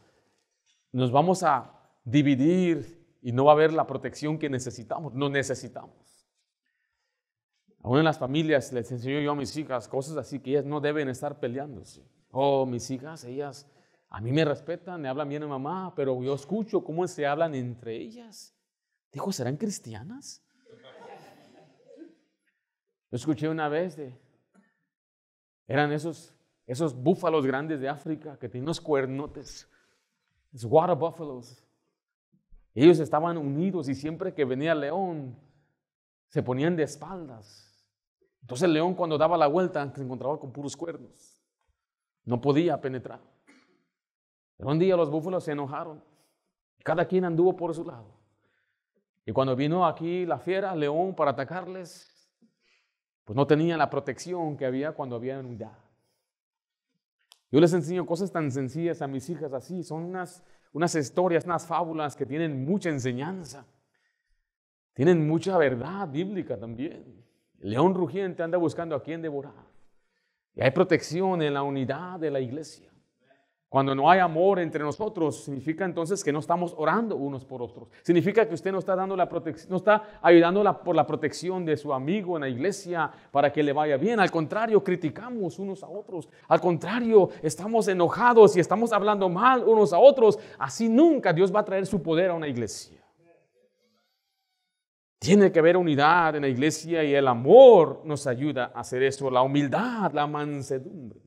nos vamos a dividir y no va a haber la protección que necesitamos. No necesitamos. Aún en las familias les enseño yo a mis hijas cosas así que ellas no deben estar peleándose. Oh, mis hijas, ellas a mí me respetan, me hablan bien a mamá, pero yo escucho cómo se hablan entre ellas. Dijo, ¿serán cristianas? Yo escuché una vez eran esos búfalos grandes de África que tenían unos cuernotes, los water buffaloes. Ellos estaban unidos y siempre que venía el león se ponían de espaldas. Entonces el león cuando daba la vuelta se encontraba con puros cuernos. No podía penetrar. Pero un día los búfalos se enojaron. Cada quien anduvo por su lado. Y cuando vino aquí la fiera, el león, para atacarles, pues no tenían la protección que había cuando había unidad. Yo les enseño cosas tan sencillas a mis hijas así. Son unas historias, unas fábulas que tienen mucha enseñanza. Tienen mucha verdad bíblica también. El león rugiente anda buscando a quien devorar. Y hay protección en la unidad de la iglesia. Cuando no hay amor entre nosotros, significa entonces que no estamos orando unos por otros. Significa que usted no está dando la protección, no está ayudando por la protección de su amigo en la iglesia para que le vaya bien. Al contrario, criticamos unos a otros. Al contrario, estamos enojados y estamos hablando mal unos a otros. Así nunca Dios va a traer su poder a una iglesia. Tiene que haber unidad en la iglesia y el amor nos ayuda a hacer eso. La humildad, la mansedumbre.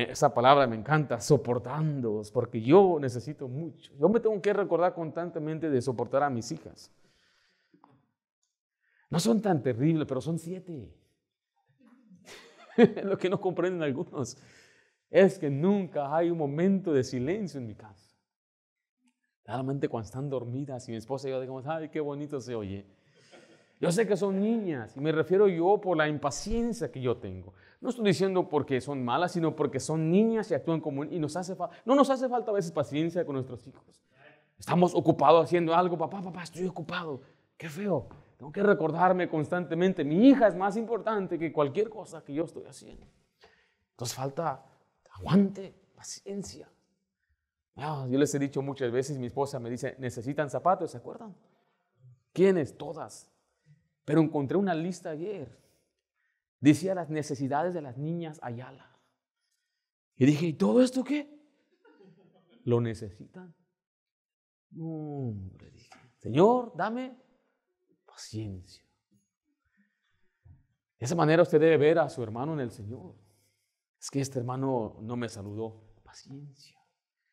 Esa palabra me encanta, soportándoos, porque yo necesito mucho. Yo me tengo que recordar constantemente de soportar a mis hijas. No son tan terribles, pero son 7. Lo que no comprenden algunos es que nunca hay un momento de silencio en mi casa. Realmente cuando están dormidas y mi esposa y yo digamos, ay, qué bonito se oye. Yo sé que son niñas y me refiero yo por la impaciencia que yo tengo. No estoy diciendo porque son malas, sino porque son niñas y actúan como y no nos hace falta a veces paciencia con nuestros hijos. Estamos ocupados haciendo algo, papá, estoy ocupado. Qué feo. Tengo que recordarme constantemente, mi hija es más importante que cualquier cosa que yo estoy haciendo. Entonces falta aguante, paciencia. Yo les he dicho muchas veces, mi esposa me dice, ¿necesitan zapatos? ¿Se acuerdan? ¿Quiénes? Todas. Pero encontré una lista ayer. Decía las necesidades de las niñas Ayala. Y dije, ¿y todo esto qué? ¿Lo necesitan? No, hombre, dije, Señor, dame paciencia. De esa manera usted debe ver a su hermano en el Señor. Es que este hermano no me saludó. Paciencia.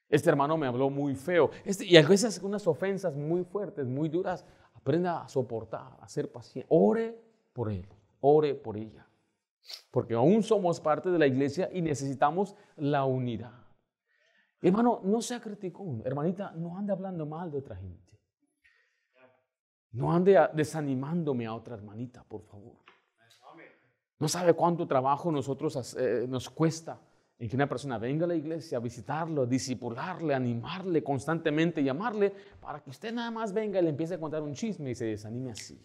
Este hermano me habló muy feo. Y a veces unas ofensas muy fuertes, muy duras. Aprenda a soportar, a ser paciente. Ore por él, ore por ella. Porque aún somos parte de la iglesia y necesitamos la unidad. Hermano, no sea criticón. Hermanita, no ande hablando mal de otra gente. No ande desanimándome a otra hermanita, por favor. No sabe cuánto trabajo nos cuesta en que una persona venga a la iglesia a visitarlo, discipularle, animarle constantemente, llamarle, para que usted nada más venga y le empiece a contar un chisme y se desanime así.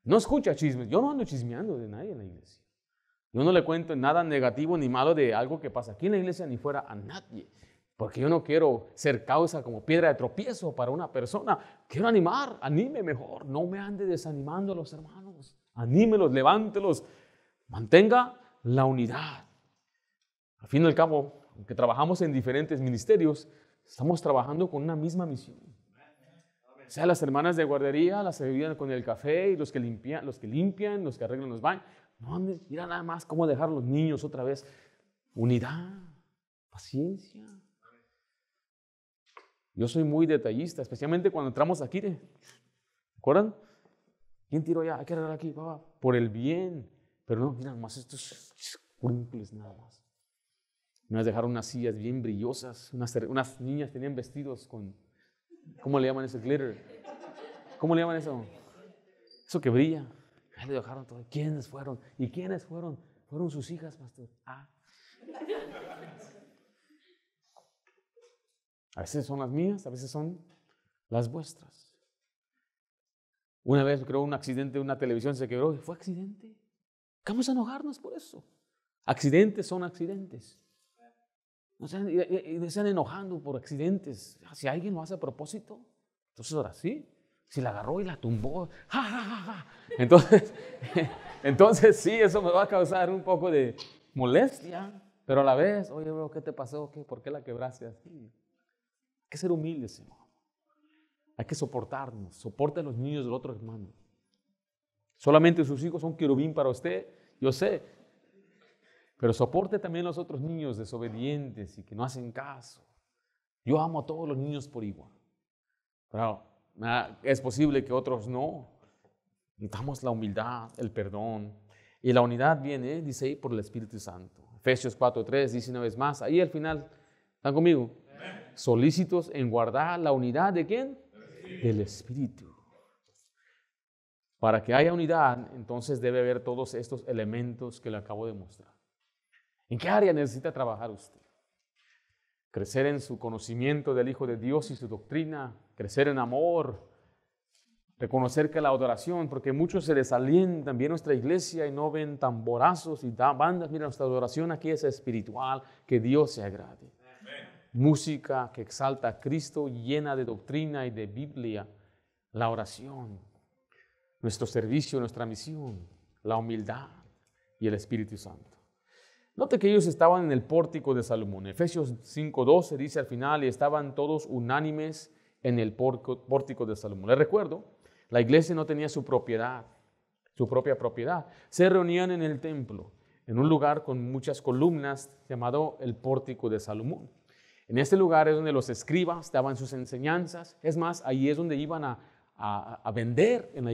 No escucha chismes. Yo no ando chismeando de nadie en la iglesia. Yo no le cuento nada negativo ni malo de algo que pasa aquí en la iglesia ni fuera a nadie. Porque yo no quiero ser causa como piedra de tropiezo para una persona. Quiero animar, anime mejor. No me ande desanimando a los hermanos. Anímelos, levántelos. Mantenga la unidad. Al fin y al cabo, aunque trabajamos en diferentes ministerios, estamos trabajando con una misma misión. O sea, las hermanas de guardería, las que ayudan con el café y los que limpian, los que arreglan los baños. No, mira nada más cómo dejar a los niños otra vez. Unidad, paciencia. Yo soy muy detallista, especialmente cuando entramos aquí. ¿Se acuerdan? ¿Quién tiró allá? Hay que arreglar aquí, papá. Por el bien. Pero no, mira más estos cumples nada más. Nos dejaron unas sillas bien brillosas. Unas niñas tenían vestidos con, ¿cómo le llaman eso? Glitter. ¿Cómo le llaman eso? Eso que brilla. Ahí le dejaron todo. ¿Quiénes fueron? ¿Y quiénes fueron? Fueron sus hijas, pastor. A veces son las mías, a veces son las vuestras. Una vez creo un accidente, una televisión se quebró. ¿Fue accidente? Vamos a enojarnos por eso. Accidentes son accidentes. No se están enojando por accidentes. Si alguien lo hace a propósito, entonces ahora sí. Si la agarró y la tumbó, ¡ja, ja, ja, ja! Entonces sí, eso me va a causar un poco de molestia, pero a la vez, oye, bro, ¿qué te pasó? ¿Por qué la quebraste así? Hay que ser humildes, hermano. Hay que soportarnos. Soporte a los niños del otro hermano. Solamente sus hijos son querubín para usted, yo sé. Pero soporte también a los otros niños desobedientes y que no hacen caso. Yo amo a todos los niños por igual. Pero es posible que otros no. Necesitamos la humildad, el perdón. Y la unidad viene, dice ahí, por el Espíritu Santo. Efesios 4:3 dice una vez más, ahí al final, ¿están conmigo? Amén. Solícitos en guardar la unidad ¿de quién? Del Espíritu. Para que haya unidad, entonces debe haber todos estos elementos que le acabo de mostrar. ¿En qué área necesita trabajar usted? Crecer en su conocimiento del Hijo de Dios y su doctrina, crecer en amor, reconocer que la adoración, porque muchos se desalientan, vienen a nuestra iglesia y no ven tamborazos y bandas. Mira, nuestra adoración aquí es espiritual, que Dios se agrade. Amén. Música que exalta a Cristo, llena de doctrina y de Biblia, la oración, nuestro servicio, nuestra misión, la humildad y el Espíritu Santo. Note que ellos estaban en el pórtico de Salomón. Efesios 5:12 dice al final, y estaban todos unánimes en el pórtico de Salomón. Les recuerdo, la iglesia no tenía su propia propiedad. Se reunían en el templo, en un lugar con muchas columnas llamado el pórtico de Salomón. En este lugar es donde los escribas daban sus enseñanzas. Es más, ahí es donde iban a vender en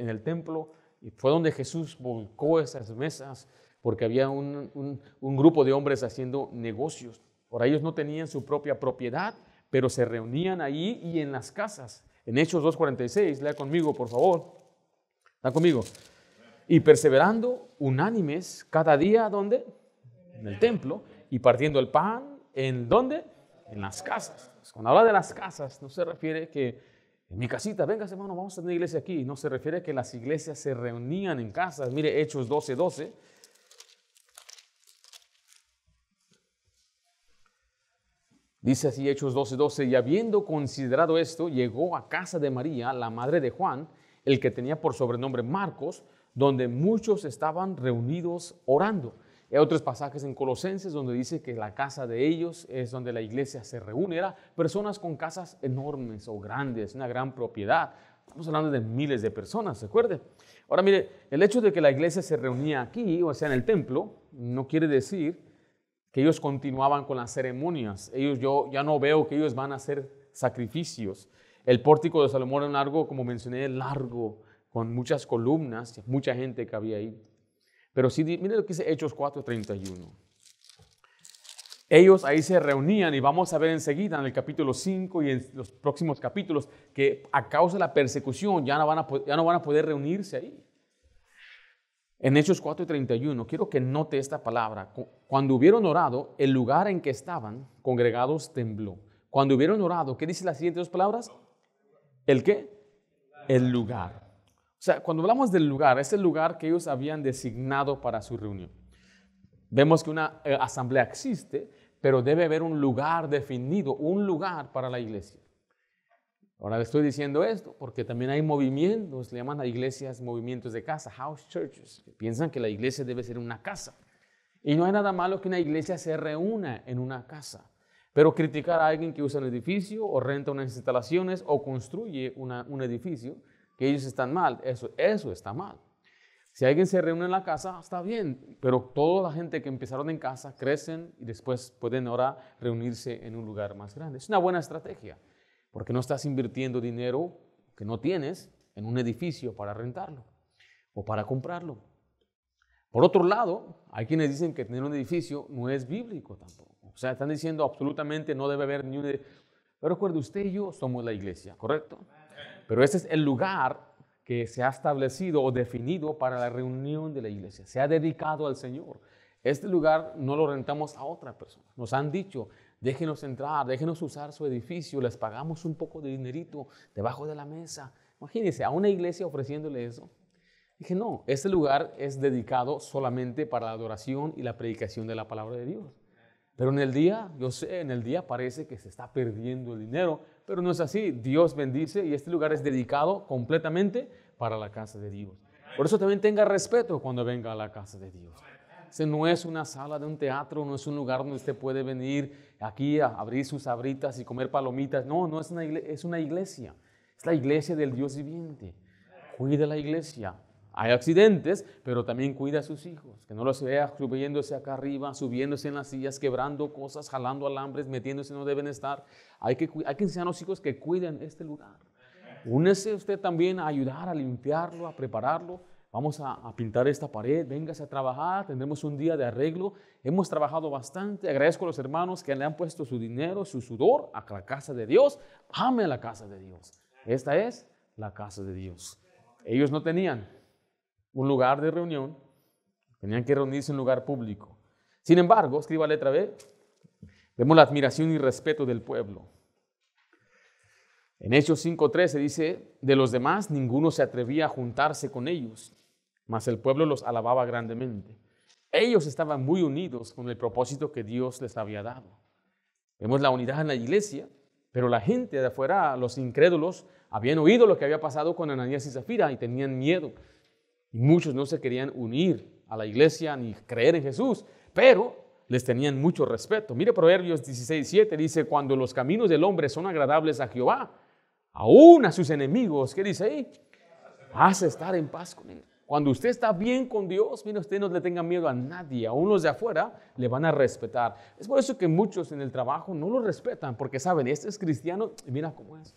el templo. Y fue donde Jesús volcó esas mesas, porque había un grupo de hombres haciendo negocios. Ahora ellos no tenían su propia propiedad, pero se reunían ahí y en las casas. En Hechos 2:46, lea conmigo, por favor. ¿Está conmigo? Y perseverando unánimes cada día, ¿dónde? En el templo. Y partiendo el pan, ¿en dónde? En las casas. Cuando habla de las casas, no se refiere que en mi casita, venga hermano, vamos a tener iglesia aquí. No se refiere a que las iglesias se reunían en casas. Mire Hechos 12:12. Dice así Hechos 12:12, y habiendo considerado esto, llegó a casa de María, la madre de Juan, el que tenía por sobrenombre Marcos, donde muchos estaban reunidos orando. Hay otros pasajes en Colosenses donde dice que la casa de ellos es donde la iglesia se reúne. Era personas con casas enormes o grandes, una gran propiedad. Estamos hablando de miles de personas, ¿se acuerda? Ahora mire, el hecho de que la iglesia se reunía aquí, o sea en el templo, no quiere decir que ellos continuaban con las ceremonias. Yo ya no veo que ellos van a hacer sacrificios. El pórtico de Salomón era largo, como mencioné, largo, con muchas columnas, mucha gente que había ahí. Pero sí, mire lo que dice Hechos 4:31. Ellos ahí se reunían y vamos a ver enseguida en el capítulo 5 y en los próximos capítulos que a causa de la persecución ya no van a poder reunirse ahí. En Hechos 4:31, quiero que note esta palabra. Cuando hubieron orado, el lugar en que estaban congregados tembló. Cuando hubieron orado, ¿qué dice las siguientes dos palabras? ¿El qué? El lugar. O sea, cuando hablamos del lugar, es el lugar que ellos habían designado para su reunión. Vemos que una asamblea existe, pero debe haber un lugar definido, un lugar para la iglesia. Ahora le estoy diciendo esto porque también hay movimientos, le llaman a iglesias movimientos de casa, house churches, que piensan que la iglesia debe ser una casa. Y no hay nada malo que una iglesia se reúna en una casa. Pero criticar a alguien que usa un edificio o renta unas instalaciones o construye un edificio, que ellos están mal, eso está mal. Si alguien se reúne en la casa, está bien, pero toda la gente que empezaron en casa crecen y después pueden ahora reunirse en un lugar más grande. Es una buena estrategia. Porque no estás invirtiendo dinero que no tienes en un edificio para rentarlo o para comprarlo. Por otro lado, hay quienes dicen que tener un edificio no es bíblico tampoco. O sea, están diciendo absolutamente no debe haber ni un edificio. Pero recuerde, usted y yo somos la iglesia, ¿correcto? Pero este es el lugar que se ha establecido o definido para la reunión de la iglesia. Se ha dedicado al Señor. Este lugar no lo rentamos a otra persona. Nos han dicho, déjenos entrar, déjenos usar su edificio, les pagamos un poco de dinerito debajo de la mesa. Imagínense, a una iglesia ofreciéndole eso. Dije, no, este lugar es dedicado solamente para la adoración y la predicación de la palabra de Dios. Pero en el día, yo sé, en el día parece que se está perdiendo el dinero, pero no es así. Dios bendice y este lugar es dedicado completamente para la casa de Dios. Por eso también tenga respeto cuando venga a la casa de Dios. Ese no es una sala de un teatro, no es un lugar donde usted puede venir aquí a abrir sus sabritas y comer palomitas. No, no es una iglesia. Es la iglesia del Dios viviente. Cuide la iglesia. Hay accidentes, pero también cuida a sus hijos. Que no los vea subiéndose acá arriba, subiéndose en las sillas, quebrando cosas, jalando alambres, metiéndose donde deben estar. Hay que enseñar a los hijos que cuiden este lugar. Únese usted también a ayudar, a limpiarlo, a prepararlo. Vamos a pintar esta pared, véngase a trabajar, tendremos un día de arreglo. Hemos trabajado bastante, agradezco a los hermanos que le han puesto su dinero, su sudor a la casa de Dios. Ame la casa de Dios. Esta es la casa de Dios. Ellos no tenían un lugar de reunión, tenían que reunirse en un lugar público. Sin embargo, escriba la letra B, vemos la admiración y respeto del pueblo. En Hechos 5:13 dice, de los demás ninguno se atrevía a juntarse con ellos, mas el pueblo los alababa grandemente. Ellos estaban muy unidos con el propósito que Dios les había dado. Vemos la unidad en la iglesia, pero la gente de afuera, los incrédulos, habían oído lo que había pasado con Ananías y Zafira y tenían miedo. Y muchos no se querían unir a la iglesia ni creer en Jesús, pero les tenían mucho respeto. Mire Proverbios 16:7, dice, cuando los caminos del hombre son agradables a Jehová, aún a sus enemigos, ¿qué dice ahí? Hace estar en paz con él. Cuando usted está bien con Dios, mire, usted no le tenga miedo a nadie, aún los de afuera le van a respetar. Es por eso que muchos en el trabajo no lo respetan, porque saben, este es cristiano y mira cómo es.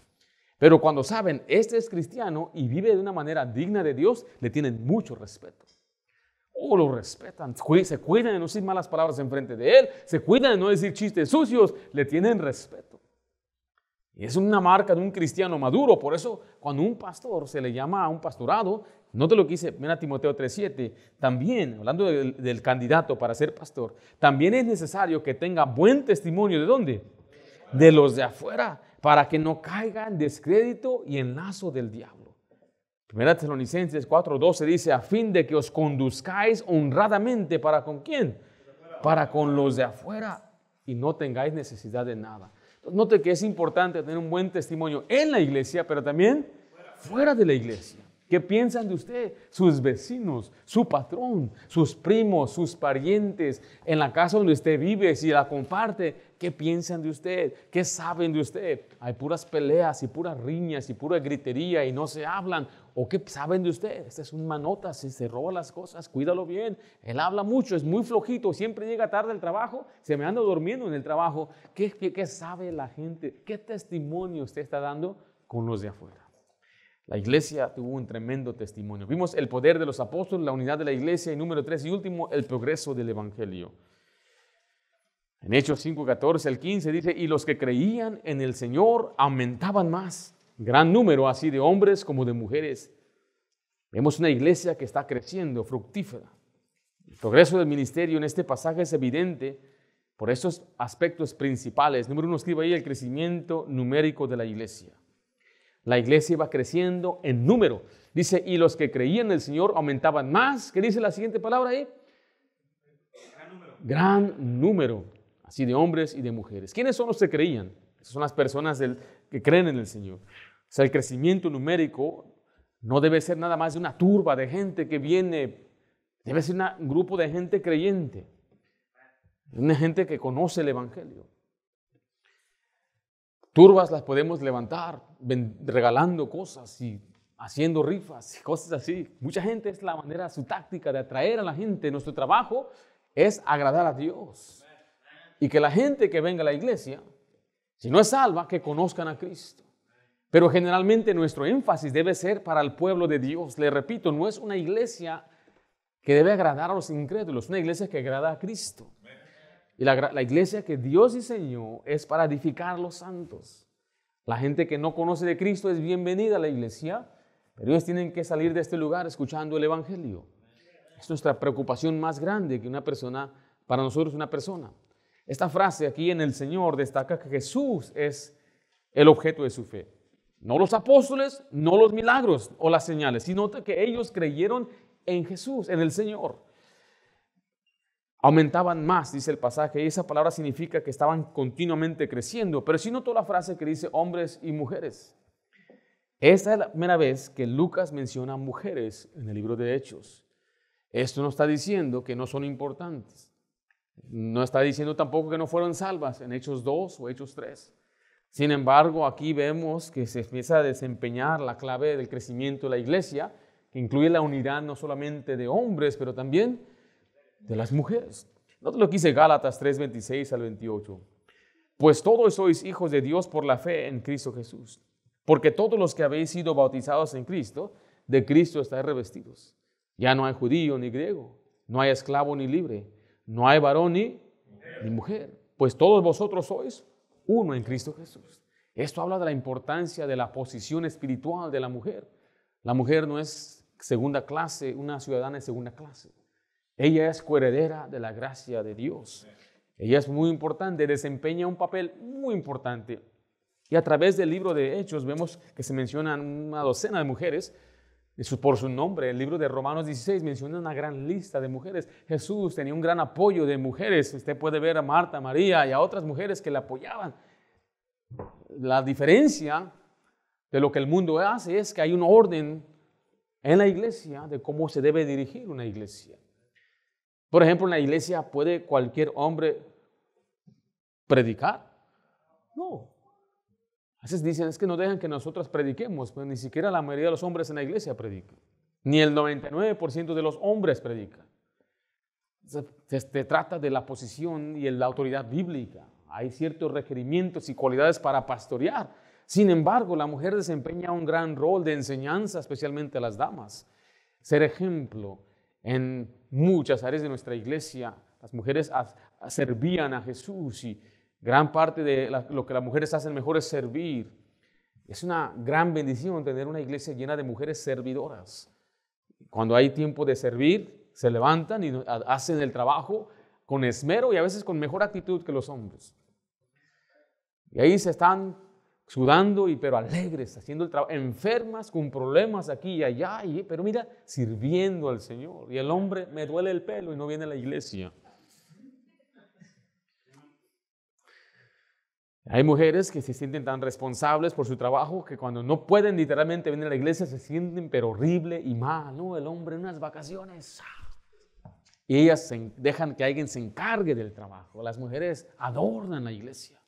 Pero cuando saben, este es cristiano y vive de una manera digna de Dios, le tienen mucho respeto. O lo respetan, se cuidan de no decir malas palabras enfrente de él, se cuidan de no decir chistes sucios, le tienen respeto. Y es una marca de un cristiano maduro. Por eso, cuando un pastor se le llama a un pastorado, note lo que dice, mira Timoteo 3:7, también, hablando del candidato para ser pastor, también es necesario que tenga buen testimonio. ¿De dónde? De los de afuera, para que no caiga en descrédito y en lazo del diablo. Primera Tesalonicenses 4:12 dice, a fin de que os conduzcáis honradamente, ¿para con quién? Para con los de afuera y no tengáis necesidad de nada. Note que es importante tener un buen testimonio en la iglesia, pero también fuera de la iglesia. ¿Qué piensan de usted? Sus vecinos, su patrón, sus primos, sus parientes, en la casa donde usted vive, si la comparte, ¿qué piensan de usted? ¿Qué saben de usted? Hay puras peleas y puras riñas y pura gritería y no se hablan. ¿O qué saben de usted? Este es un manota, si se roba las cosas, cuídalo bien. Él habla mucho, es muy flojito, siempre llega tarde al trabajo, se me anda durmiendo en el trabajo. ¿Qué sabe la gente? ¿Qué testimonio usted está dando con los de afuera? La iglesia tuvo un tremendo testimonio. Vimos el poder de los apóstoles, la unidad de la iglesia y número 3 y último, el progreso del evangelio. En Hechos 5:14 al 15 dice, y los que creían en el Señor aumentaban más, gran número así de hombres como de mujeres. Vemos una iglesia que está creciendo, fructífera. El progreso del ministerio en este pasaje es evidente por estos aspectos principales. Número 1, escribe ahí el crecimiento numérico de la iglesia. La iglesia iba creciendo en número. Dice, y los que creían en el Señor aumentaban más. ¿Qué dice la siguiente palabra ahí? Gran número. Gran número, así de hombres y de mujeres. ¿Quiénes son los que creían? Esas son las personas que creen en el Señor. O sea, el crecimiento numérico no debe ser nada más de una turba de gente que viene. Debe ser un grupo de gente creyente. Una gente que conoce el evangelio. Turbas las podemos levantar regalando cosas y haciendo rifas y cosas así. Mucha gente es la manera, su táctica de atraer a la gente. Nuestro trabajo es agradar a Dios. Y que la gente que venga a la iglesia, si no es salva, que conozcan a Cristo. Pero generalmente nuestro énfasis debe ser para el pueblo de Dios. Le repito, no es una iglesia que debe agradar a los incrédulos, es una iglesia que agrada a Cristo. Y la iglesia que Dios diseñó es para edificar a los santos. La gente que no conoce de Cristo es bienvenida a la iglesia, pero ellos tienen que salir de este lugar escuchando el evangelio. Es nuestra preocupación más grande que una persona, para nosotros una persona. Esta frase aquí en el Señor destaca que Jesús es el objeto de su fe. No los apóstoles, no los milagros o las señales, sino que ellos creyeron en Jesús, en el Señor. aumentaban más, dice el pasaje, y esa palabra significa que estaban continuamente creciendo. Pero si notó la frase que dice hombres y mujeres. Esta es la primera vez que Lucas menciona mujeres en el libro de Hechos. Esto no está diciendo que no son importantes. No está diciendo tampoco que no fueron salvas en Hechos 2 o Hechos 3. Sin embargo, aquí vemos que se empieza a desempeñar la clave del crecimiento de la iglesia, que incluye la unidad no solamente de hombres, pero también de las mujeres. Nota lo que dice Gálatas 3, 26 al 28. Pues todos sois hijos de Dios por la fe en Cristo Jesús. Porque todos los que habéis sido bautizados en Cristo, de Cristo estáis revestidos. Ya no hay judío ni griego, no hay esclavo ni libre, no hay varón ni mujer, pues todos vosotros sois uno en Cristo Jesús. Esto habla de la importancia de la posición espiritual de la mujer. La mujer no es segunda clase, una ciudadana de segunda clase. Ella es coheredera de la gracia de Dios. Ella es muy importante, desempeña un papel muy importante. Y a través del libro de Hechos vemos que se mencionan una docena de mujeres por su nombre. El libro de Romanos 16 menciona una gran lista de mujeres. Jesús tenía un gran apoyo de mujeres. Usted puede ver a Marta, María y a otras mujeres que le apoyaban. La diferencia de lo que el mundo hace es que hay un orden en la iglesia de cómo se debe dirigir una iglesia. Por ejemplo, en la iglesia, ¿puede cualquier hombre predicar? No. A veces dicen, es que no dejan que nosotros prediquemos, pero ni siquiera la mayoría de los hombres en la iglesia predican. Ni el 99% de los hombres predican. Se trata de la posición y la autoridad bíblica. Hay ciertos requerimientos y cualidades para pastorear. Sin embargo, la mujer desempeña un gran rol de enseñanza, especialmente a las damas. Ser ejemplo en muchas áreas de nuestra iglesia. Las mujeres servían a Jesús y gran parte de lo que las mujeres hacen mejor es servir. Es una gran bendición tener una iglesia llena de mujeres servidoras. Cuando hay tiempo de servir, se levantan y hacen el trabajo con esmero y a veces con mejor actitud que los hombres. Y ahí se están sudando, pero alegres, haciendo el trabajo, enfermas, con problemas aquí y allá, pero mira, sirviendo al Señor. Y el hombre, me duele el pelo y no viene a la iglesia. Hay mujeres que se sienten tan responsables por su trabajo que cuando no pueden literalmente venir a la iglesia se sienten pero horrible y mal. No, el hombre en unas vacaciones. Y ellas dejan que alguien se encargue del trabajo. Las mujeres adornan la iglesia.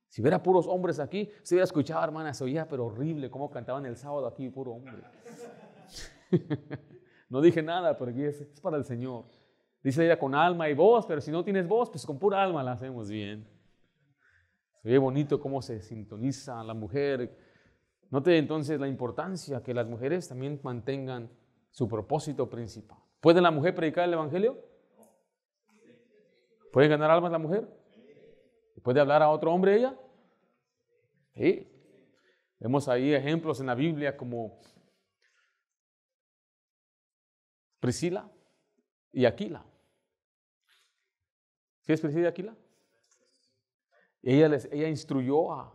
Si hubiera puros hombres aquí, se hubiera escuchado, hermana, se oía pero horrible cómo cantaban el sábado aquí, puro hombre. No dije nada, pero aquí es para el Señor. Dice ella con alma y voz, pero si no tienes voz, pues con pura alma la hacemos bien. Se ve bonito cómo se sintoniza la mujer. Note entonces la importancia que las mujeres también mantengan su propósito principal. ¿Puede la mujer predicar el evangelio? ¿Puede ganar almas la mujer? ¿Puede hablar a otro hombre ella? Sí. Vemos ahí ejemplos en la Biblia como Priscila y Aquila. ¿Sí es Priscila y Aquila? Ella instruyó a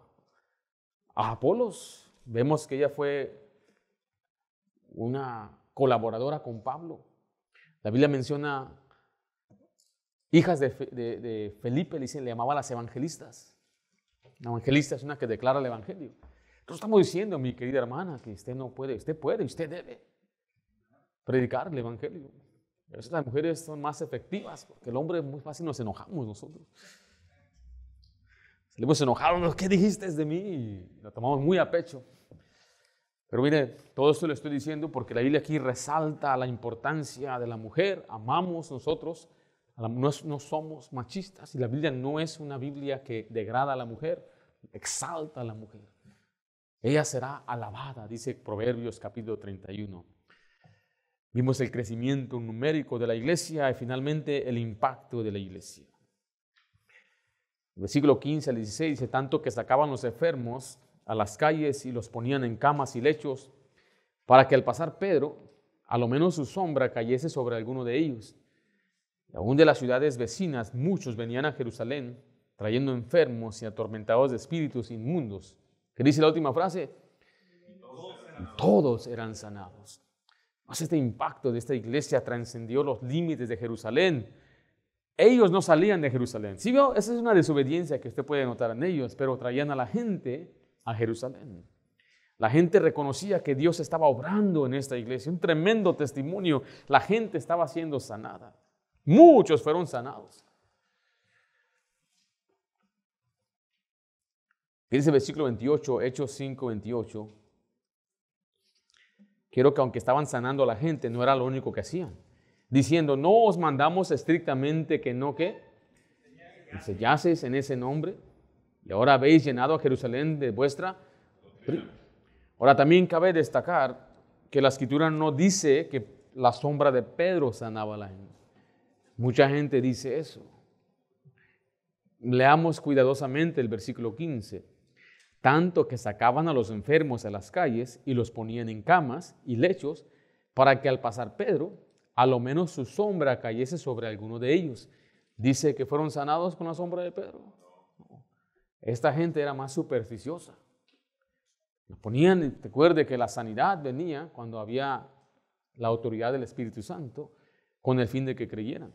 Apolos. Vemos que ella fue una colaboradora con Pablo. La Biblia menciona hijas de Felipe, le llamaba las evangelistas. La evangelista es una que declara el evangelio. Nosotros estamos diciendo, mi querida hermana, que usted no puede, usted puede, usted debe predicar el evangelio. A veces las mujeres son más efectivas, porque el hombre muy fácil nos enojamos nosotros. Salimos enojados, ¿qué dijiste de mí? Y lo tomamos muy a pecho. Pero mire, todo esto lo estoy diciendo porque la Biblia aquí resalta la importancia de la mujer. Amamos nosotros, no somos machistas y la Biblia no es una Biblia que degrada a la mujer, exalta a la mujer. Ella será alabada, dice Proverbios capítulo 31. Vimos el crecimiento numérico de la iglesia y finalmente el impacto de la iglesia. Versículo 15 al 16 dice, tanto que sacaban los enfermos a las calles y los ponían en camas y lechos, para que al pasar Pedro, a lo menos su sombra cayese sobre alguno de ellos. Y aún de las ciudades vecinas, muchos venían a Jerusalén, trayendo enfermos y atormentados de espíritus inmundos. ¿Qué dice la última frase? Y todos eran sanados. Este impacto de esta iglesia trascendió los límites de Jerusalén. Ellos no salían de Jerusalén. ¿Sí vio? Esa es una desobediencia que usted puede notar en ellos, pero traían a la gente a Jerusalén. La gente reconocía que Dios estaba obrando en esta iglesia, un tremendo testimonio. La gente estaba siendo sanada. Muchos fueron sanados. Dice el versículo 28, Hechos 5, 28. Quiero que aunque estaban sanando a la gente, no era lo único que hacían. Diciendo, no os mandamos estrictamente que no, ¿qué? Sellaseis en ese nombre. Y ahora habéis llenado a Jerusalén de vuestra. Ahora también cabe destacar que la Escritura no dice que la sombra de Pedro sanaba a la gente. Mucha gente dice eso. Leamos cuidadosamente el versículo 15. Tanto que sacaban a los enfermos a las calles y los ponían en camas y lechos para que al pasar Pedro, a lo menos su sombra cayese sobre alguno de ellos. Dice que fueron sanados con la sombra de Pedro. Esta gente era más supersticiosa. Recuerde que la sanidad venía cuando había la autoridad del Espíritu Santo con el fin de que creyeran.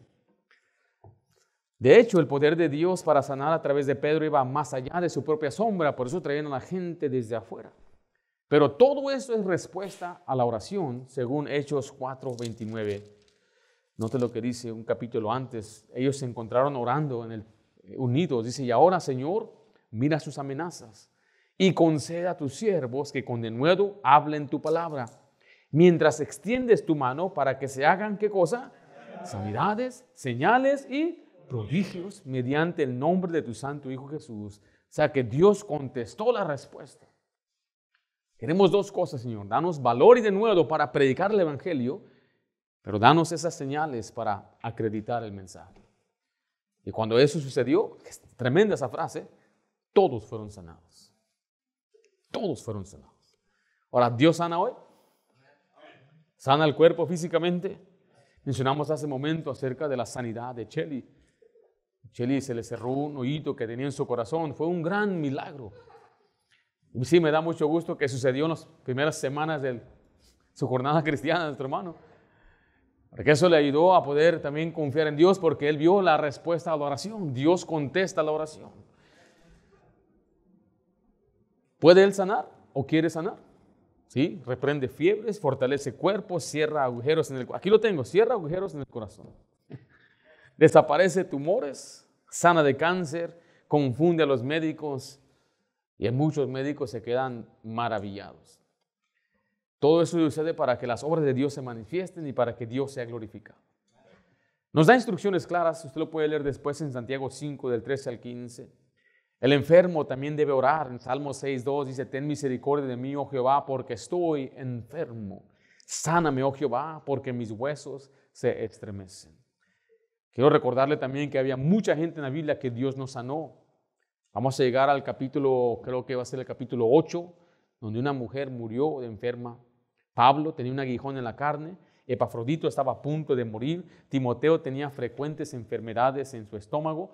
De hecho, el poder de Dios para sanar a través de Pedro iba más allá de su propia sombra, por eso traían a la gente desde afuera. Pero todo eso es respuesta a la oración, según Hechos 4:29. Note lo que dice un capítulo antes. Ellos se encontraron orando unidos. Dice, y ahora, Señor, mira sus amenazas y conceda a tus siervos que con denuedo hablen tu palabra, mientras extiendes tu mano para que se hagan, ¿qué cosa? Sanidades, señales y prodigios mediante el nombre de tu santo Hijo Jesús. O sea que Dios contestó la respuesta. Queremos dos cosas, Señor. Danos valor y denuedo para predicar el Evangelio, pero danos esas señales para acreditar el mensaje. Y cuando eso sucedió, es tremenda esa frase, todos fueron sanados. Todos fueron sanados. Ahora, ¿Dios sana hoy? ¿Sana el cuerpo físicamente? Mencionamos hace un momento acerca de la sanidad de Chely. Chely se le cerró un hoyito que tenía en su corazón. Fue un gran milagro. Y sí, me da mucho gusto que sucedió en las primeras semanas de su jornada cristiana, nuestro hermano. Porque eso le ayudó a poder también confiar en Dios, porque él vio la respuesta a la oración. Dios contesta la oración. ¿Puede él sanar o quiere sanar? Sí, reprende fiebres, fortalece cuerpos, cierra agujeros en el corazón. Aquí lo tengo, cierra agujeros en el corazón. Desaparece tumores, sana de cáncer, confunde a los médicos y muchos médicos se quedan maravillados. Todo eso sucede para que las obras de Dios se manifiesten y para que Dios sea glorificado. Nos da instrucciones claras, usted lo puede leer después en Santiago 5, del 13 al 15. El enfermo también debe orar. En Salmo 6:2 dice, ten misericordia de mí, oh Jehová, porque estoy enfermo. Sáname, oh Jehová, porque mis huesos se estremecen. Quiero recordarle también que había mucha gente en la Biblia que Dios no sanó. Vamos a llegar al capítulo, creo que va a ser el capítulo 8, donde una mujer murió de enferma. Pablo tenía un aguijón en la carne. Epafrodito estaba a punto de morir. Timoteo tenía frecuentes enfermedades en su estómago.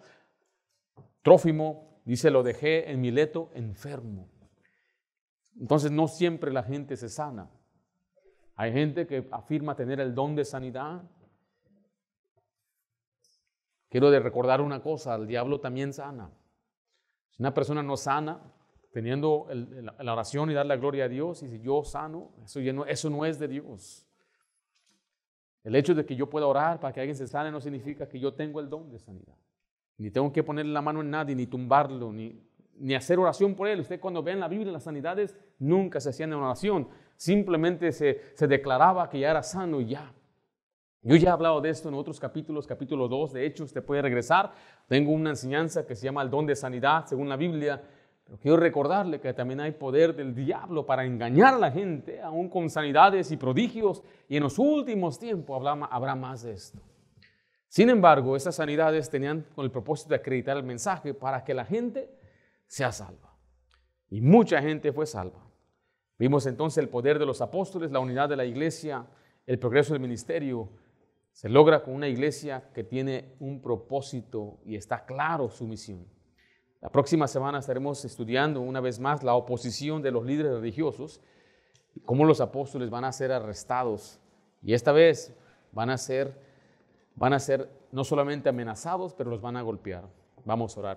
Trófimo dice, lo dejé en Mileto enfermo. Entonces no siempre la gente se sana. Hay gente que afirma tener el don de sanidad. Quiero recordar una cosa, el diablo también sana. Si una persona no sana, teniendo la oración y dar la gloria a Dios, y si yo sano, eso no es de Dios. El hecho de que yo pueda orar para que alguien se sane no significa que yo tengo el don de sanidad. Ni tengo que ponerle la mano en nadie, ni tumbarlo, ni hacer oración por él. Usted cuando ve en la Biblia las sanidades, nunca se hacían en oración. Simplemente se declaraba que ya era sano y ya. Yo ya he hablado de esto en otros capítulos, capítulo 2, de hecho, usted puede regresar. Tengo una enseñanza que se llama el don de sanidad, según la Biblia. Pero quiero recordarle que también hay poder del diablo para engañar a la gente, aún con sanidades y prodigios. Y en los últimos tiempos habrá más de esto. Sin embargo, esas sanidades tenían con el propósito de acreditar el mensaje para que la gente sea salva. Y mucha gente fue salva. Vimos entonces el poder de los apóstoles, la unidad de la iglesia, el progreso del ministerio. Se logra con una iglesia que tiene un propósito y está claro su misión. La próxima semana estaremos estudiando una vez más la oposición de los líderes religiosos y cómo los apóstoles van a ser arrestados. Y esta vez van a ser van a ser no solamente amenazados, pero los van a golpear. Vamos a orar.